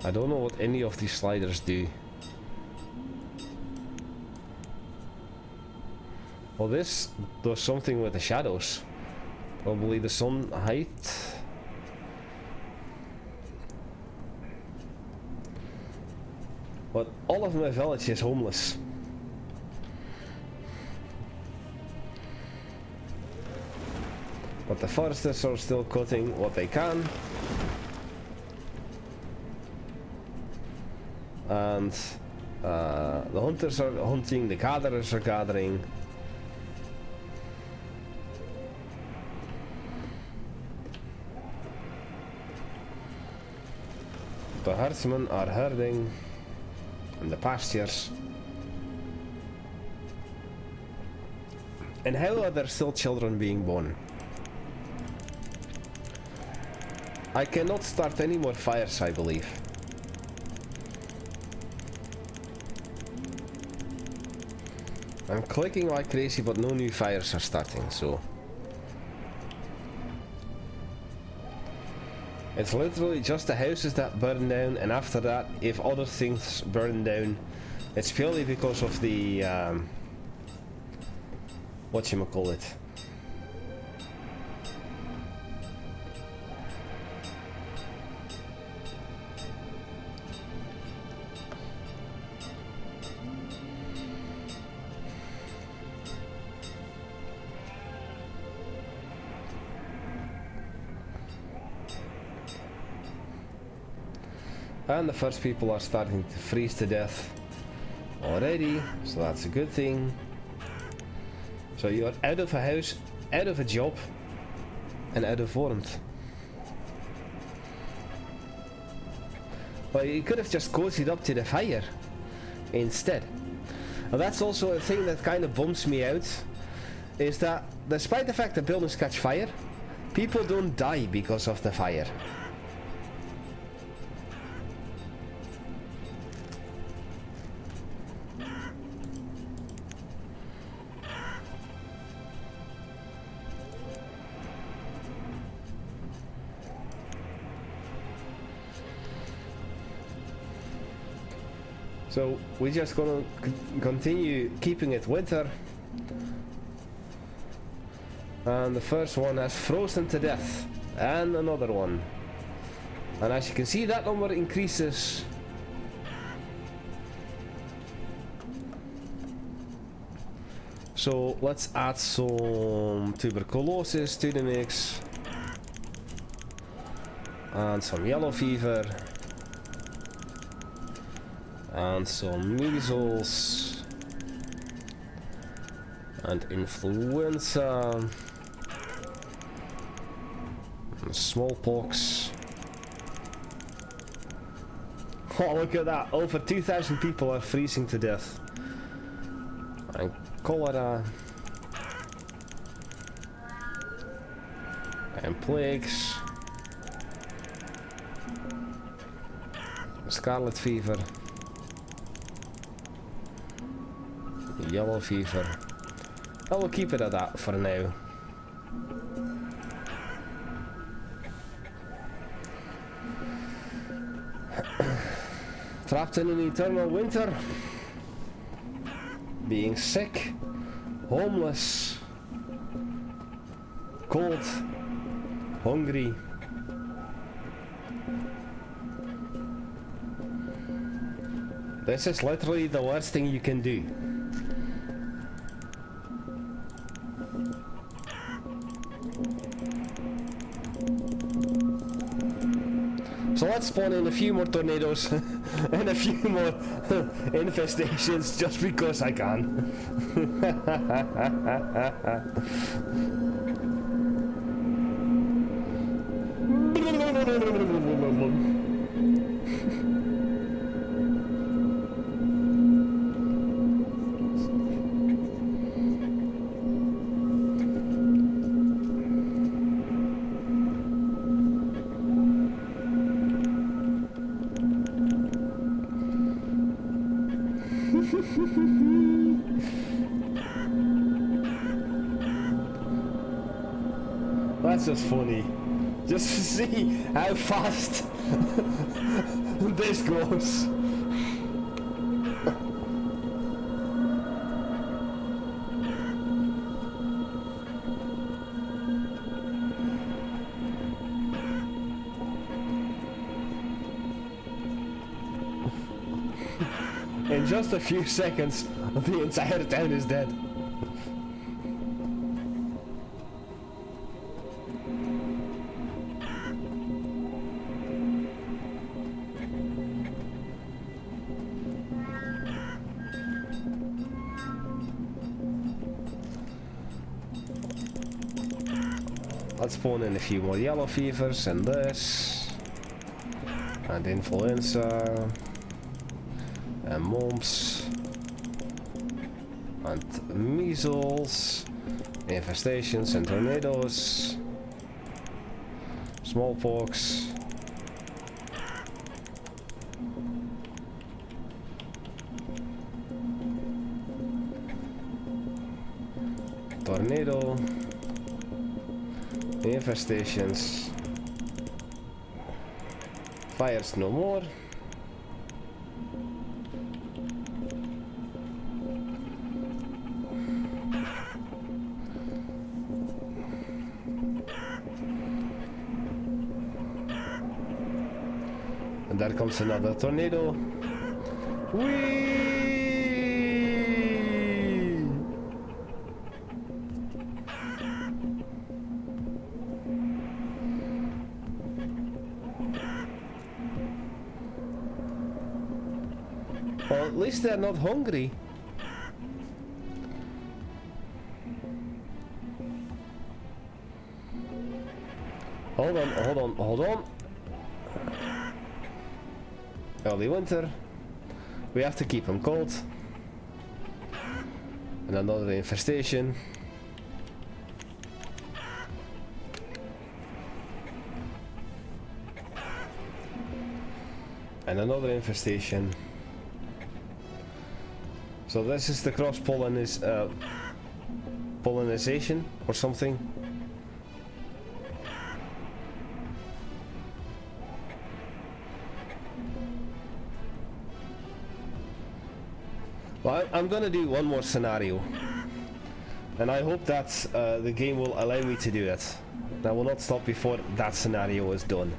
S1: I don't know what any of these sliders do. Well, this does something with the shadows. Probably the sun height. But all of my village is homeless. But the foresters are still cutting what they can. And the hunters are hunting, the gatherers are gathering. The herdsmen are herding in the pastures. And how are there still children being born? I cannot start any more fires, I believe. I'm clicking like crazy, but no new fires are starting, so... It's literally just the houses that burn down, and after that, if other things burn down, it's purely because of the... whatchamacallit. And the first people are starting to freeze to death. already, so that's a good thing. So you're out of a house, out of a job, and out of warmth. Well, you could have just cozied up to the fire instead. Now that's also a thing that kind of bums me out, is that despite the fact that buildings catch fire, people don't die because of the fire. So we're just gonna continue keeping it winter. And the first one has frozen to death. And another one. And as you can see, that number increases. So let's add some tuberculosis to the mix. And some yellow fever. And some measles. And influenza. And smallpox. Oh, look at that. Over 2,000 people are freezing to death. And cholera. And plagues. Scarlet fever. Yellow fever. I will keep it at that for now. Trapped in an eternal winter. Being sick. Homeless. Cold. Hungry. This is literally the worst thing you can do. So let's spawn in a few more tornadoes and a few more infestations just because I can. That's just funny. Just to see how fast this goes. In just a few seconds, the entire town is dead. Let's spawn in a few more yellow fevers and this. And influenza. And mumps. And measles. Infestations and tornadoes. Smallpox. Tornado. Infestations. Fires no more. And there comes another tornado. Whee! Well, at least they're not hungry. Hold on, hold on, hold on. Early winter. We have to keep them cold. And another infestation. And another infestation. So this is the pollination or something. Well, I'm gonna do one more scenario, and I hope that the game will allow me to do it. I will not stop before that scenario is done,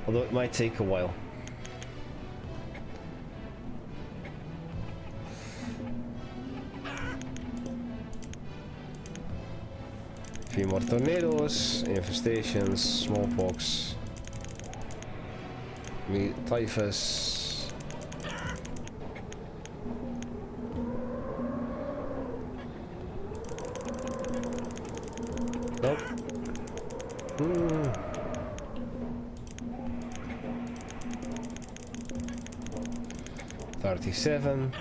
S1: although it might take a while. A few more tornadoes, infestations, smallpox, typhus. Nope. 37.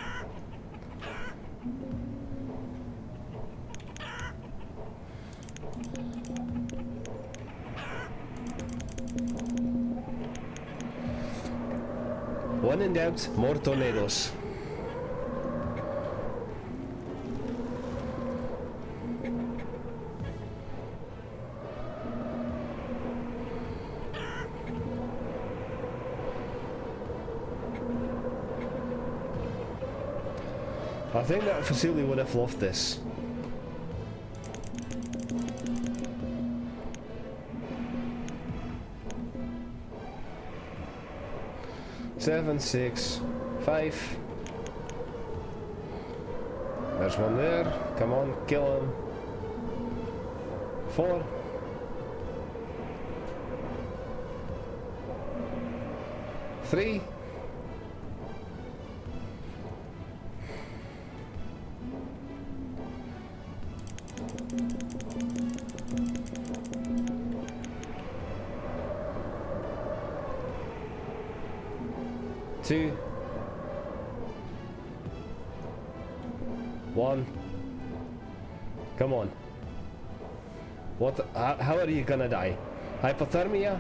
S1: When in doubt, more tornadoes. I think that facility would have loved this. Seven, 6, 5. There's one there. Come on, kill him. 4. 3. 2, 1. Come on. What? How are you gonna die? Hypothermia,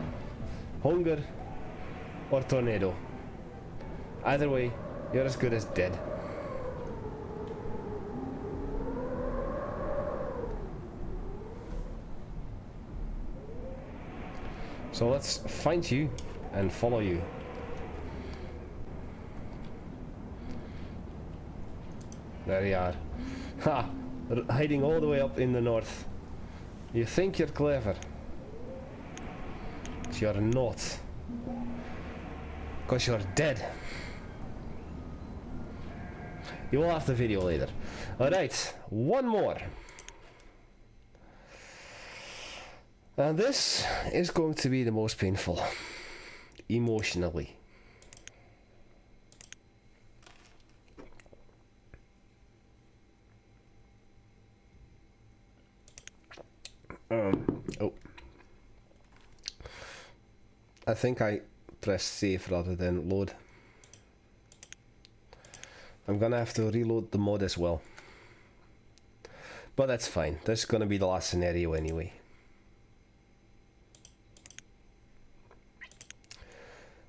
S1: hunger, or tornado? Either way, you're as good as dead. So let's find you and follow you. There you are. Ha! Hiding all the way up in the north. You think you're clever, but you're not. Because you're dead. You will have the video later. Alright, one more. And this is going to be the most painful. Emotionally. Oh. I think I pressed save rather than load. I'm gonna have to reload the mod as well. But that's fine. This is gonna be the last scenario anyway.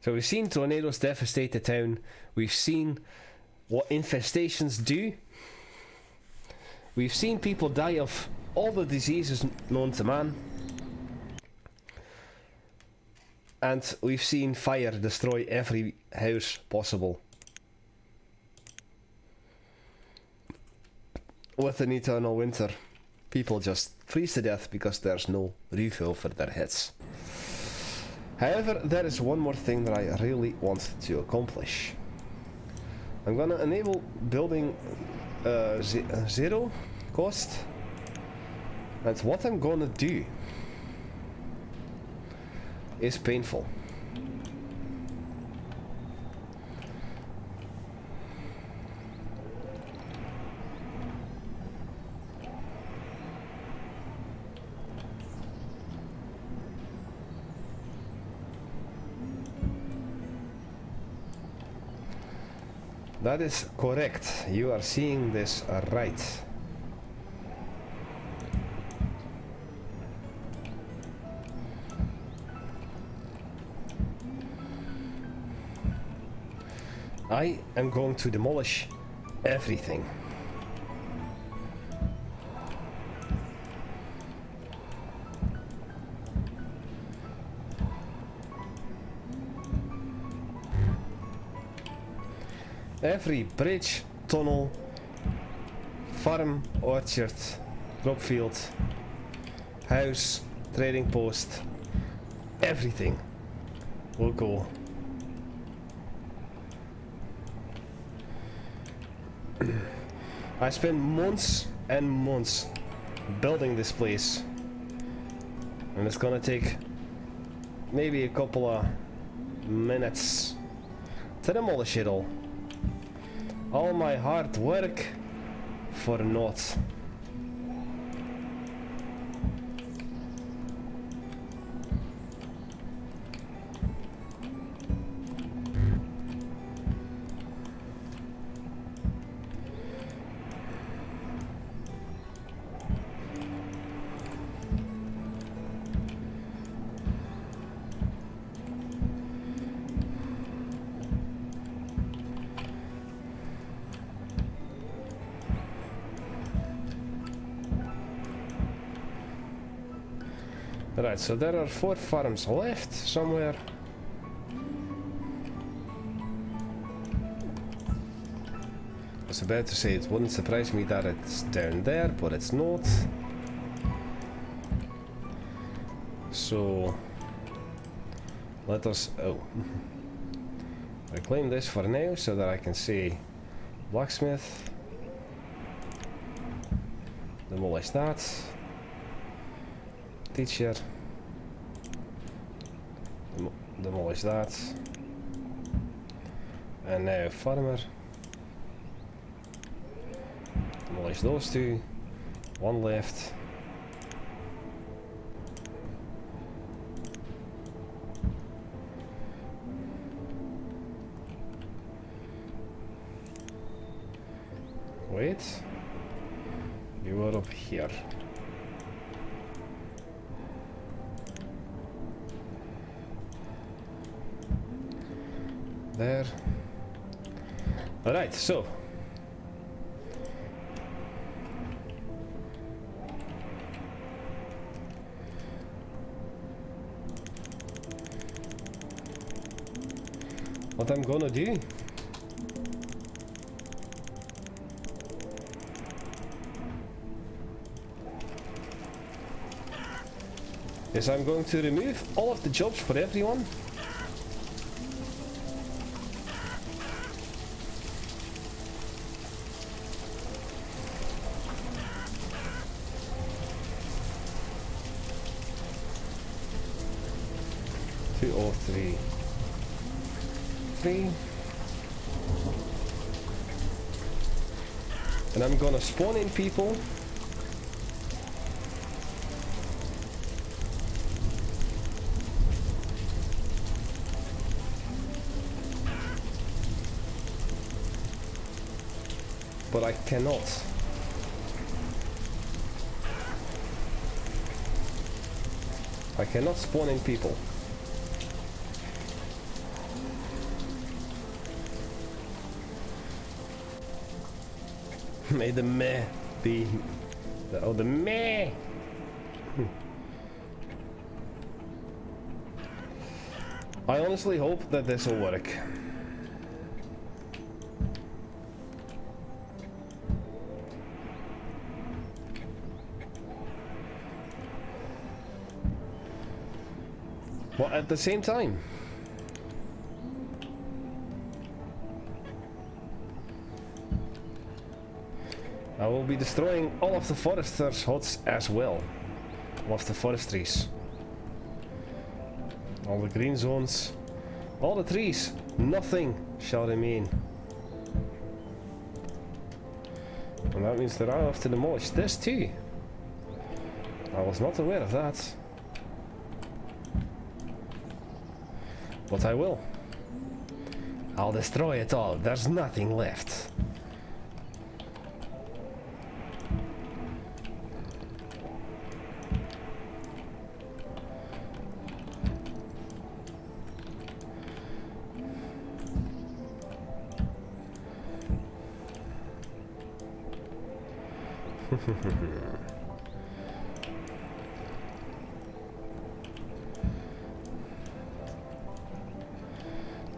S1: So we've seen tornadoes devastate the town. We've seen what infestations do. We've seen people die of all the diseases known to man. And we've seen fire destroy every house possible. With an eternal winter, people just freeze to death because there's no roof over their heads. However, there is one more thing that I really want to accomplish. I'm gonna enable building zero cost. And what I'm gonna do is painful. That is correct. You are seeing this right. I am going to demolish everything. Every bridge, tunnel, farm, orchard, crop field, house, trading post, everything will go. I spent months and months building this place, and it's gonna take maybe a couple of minutes to demolish it all. All my hard work for naught. Right, so there are 4 farms left somewhere. I was about to say it wouldn't surprise me that it's down there, but it's not. So let us reclaim this for now so that I can see blacksmith. Demolish that. Teacher. Demolish that. And now farmer. Demolish those 2. 1 left. Wait. You are up here. There. Alright, so what I'm gonna do is I'm going to remove all of the jobs for everyone. Three. And I'm gonna spawn in people. But I cannot. I cannot spawn in people. May the meh be... the meh! I honestly hope that this will work. But at the same time, I will be destroying all of the foresters' huts as well. All of the forestries. All the green zones. All the trees. Nothing shall remain. And that means that I have to demolish this too. I was not aware of that. But I will. I'll destroy it all. There's nothing left.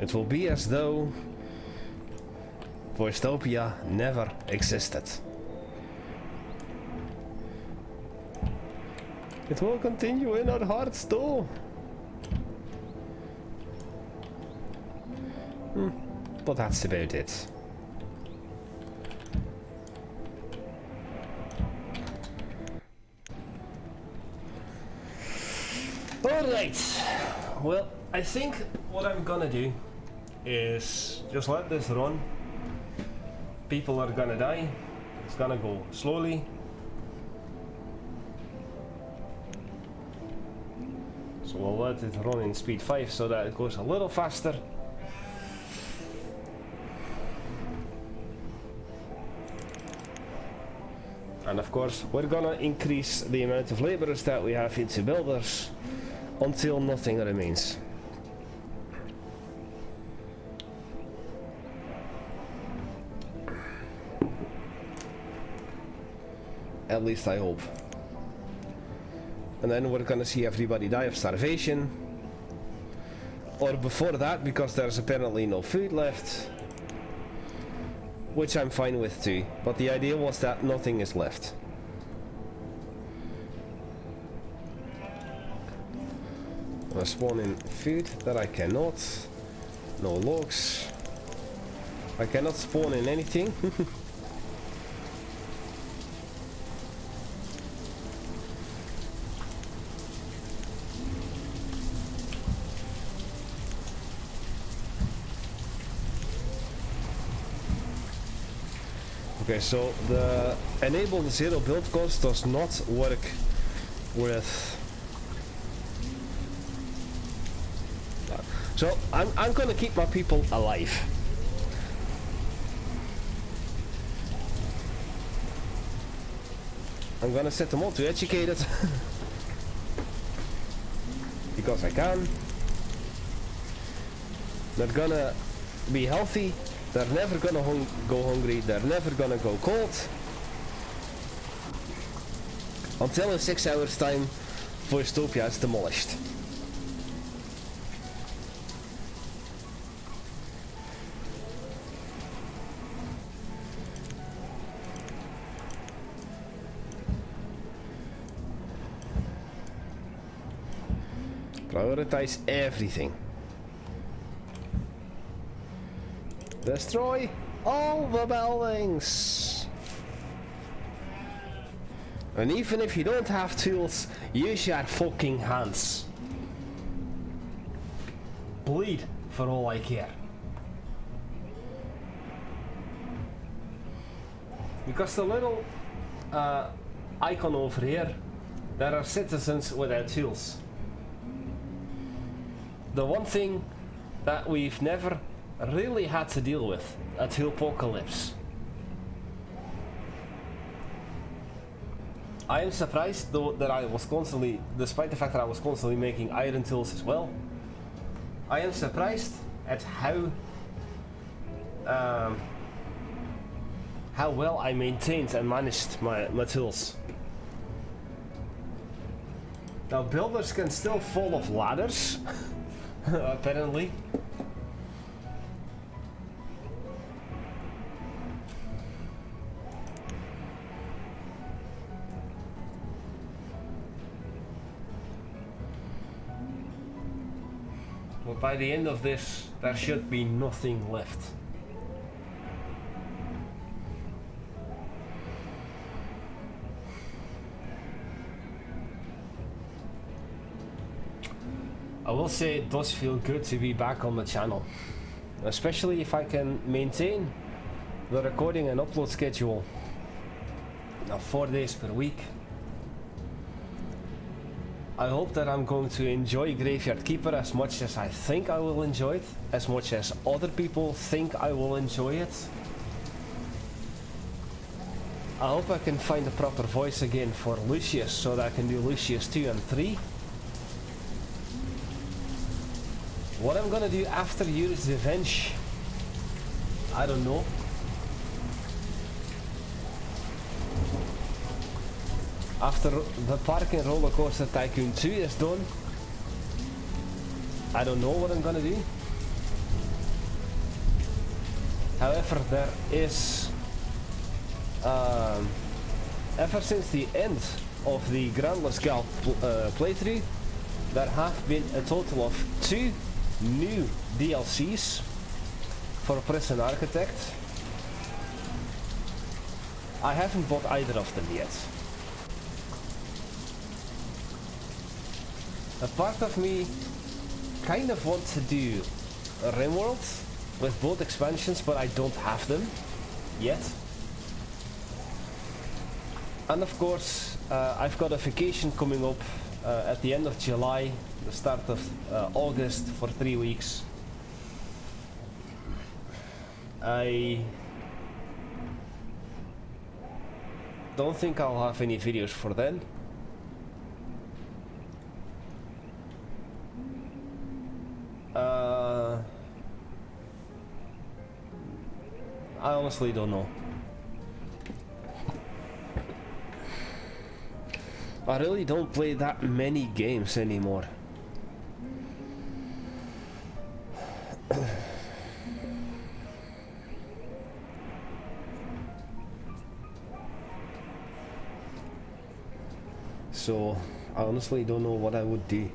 S1: It will be as though Voicetopia never existed. It will continue in our hearts though. But that's about it. Alright, well, I think what I'm gonna do is just let this run. People are gonna die. It's gonna go slowly. So we'll let it run in speed 5 so that it goes a little faster. And of course, we're gonna increase the amount of laborers that we have into builders until nothing remains. At least I hope. And then we're gonna see everybody die of starvation. Or before that, because there's apparently no food left. Which I'm fine with too. But the idea was that nothing is left. I spawn in food that I cannot. No logs. I cannot spawn in anything. Okay, so the enable zero build cost does not work with. So I'm gonna keep my people alive. I'm gonna set them all to educated because I can. They're gonna be healthy. They're never gonna go hungry. They're never gonna go cold. Until in 6 hours time, Voicetopia is demolished. Prioritize everything. Destroy all the buildings. And even if you don't have tools, use your fucking hands. Bleed for all I care. Because the little icon over here, there are citizens without tools. The one thing that we've never really had to deal with, a tool apocalypse. I am surprised though that I was constantly, despite the fact that I was constantly making iron tools as well, I am surprised at how well I maintained and managed my tools. Now builders can still fall off ladders, apparently. But by the end of this, there should be nothing left. I will say it does feel good to be back on the channel, especially if I can maintain the recording and upload schedule. Now 4 days per week. I hope that I'm going to enjoy Graveyard Keeper as much as I think I will enjoy it, as much as other people think I will enjoy it. I hope I can find the proper voice again for Lucius so that I can do Lucius 2 and 3. What I'm gonna do after Yuri's Revenge, I don't know. After the Park and Roller Coaster Tycoon 2 is done, I don't know what I'm gonna do. However, there is, ever since the end of the Groundless Gal playthrough, there have been a total of 2 new DLCs for Prison Architect. I haven't bought either of them yet. A part of me kind of wants to do RimWorld with both expansions, but I don't have them yet. And of course, I've got a vacation coming up at the end of July, the start of August for 3 weeks. I don't think I'll have any videos for then. I honestly don't know. I really don't play that many games anymore. So I honestly don't know what I would do.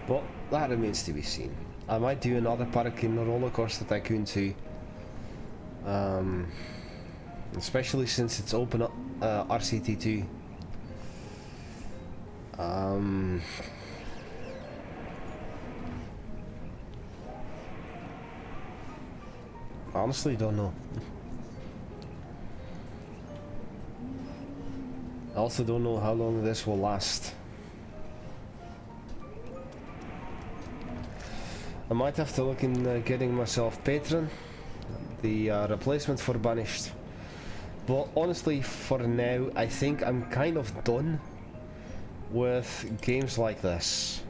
S1: But that remains to be seen. I might do another Park in Roller Coaster Tycoon 2. Especially since it's open up RCT2. I honestly don't know. I also don't know how long this will last. I might have to look in getting myself Patron, the replacement for Banished. But honestly, for now, I think I'm kind of done with games like this.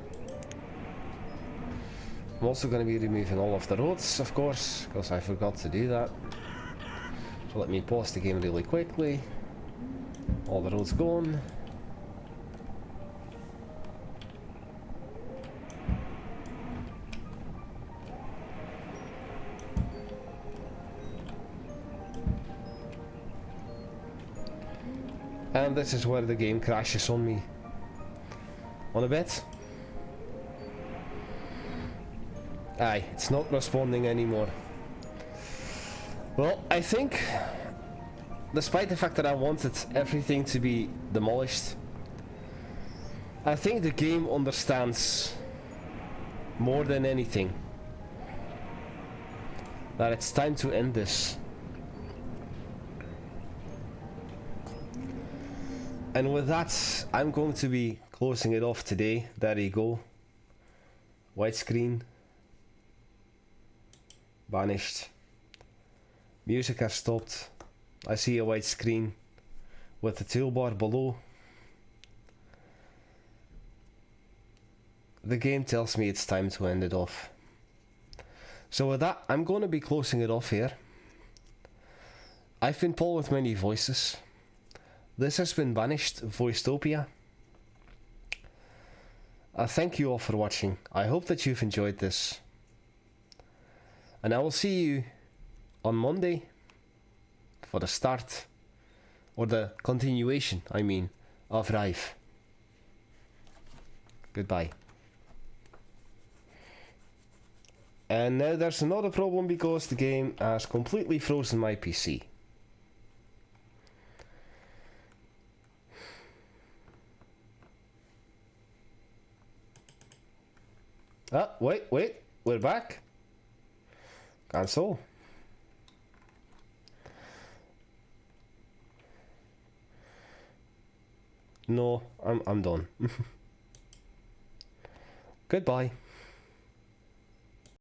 S1: I'm also going to be removing all of the roads, of course, because I forgot to do that. So let me pause the game really quickly. All the roads gone. And this is where the game crashes on me. On a bit. Aye, it's not responding anymore. Well, I think, despite the fact that I wanted everything to be demolished, I think the game understands more than anything that it's time to end this. And with that, I'm going to be closing it off today. There you go. Widescreen. Banished. Music has stopped. I see a white screen with the toolbar below. The game tells me it's time to end it off. So with that, I'm going to be closing it off here. I've been Paul with many voices. This has been Banished, Voicetopia. Thank you all for watching. I hope that you've enjoyed this. And I will see you on Monday for the start, or the continuation, I mean, of Rive. Goodbye. And now there's another problem because the game has completely frozen my PC. Ah, wait, we're back. Cancel. No, I'm done. Goodbye.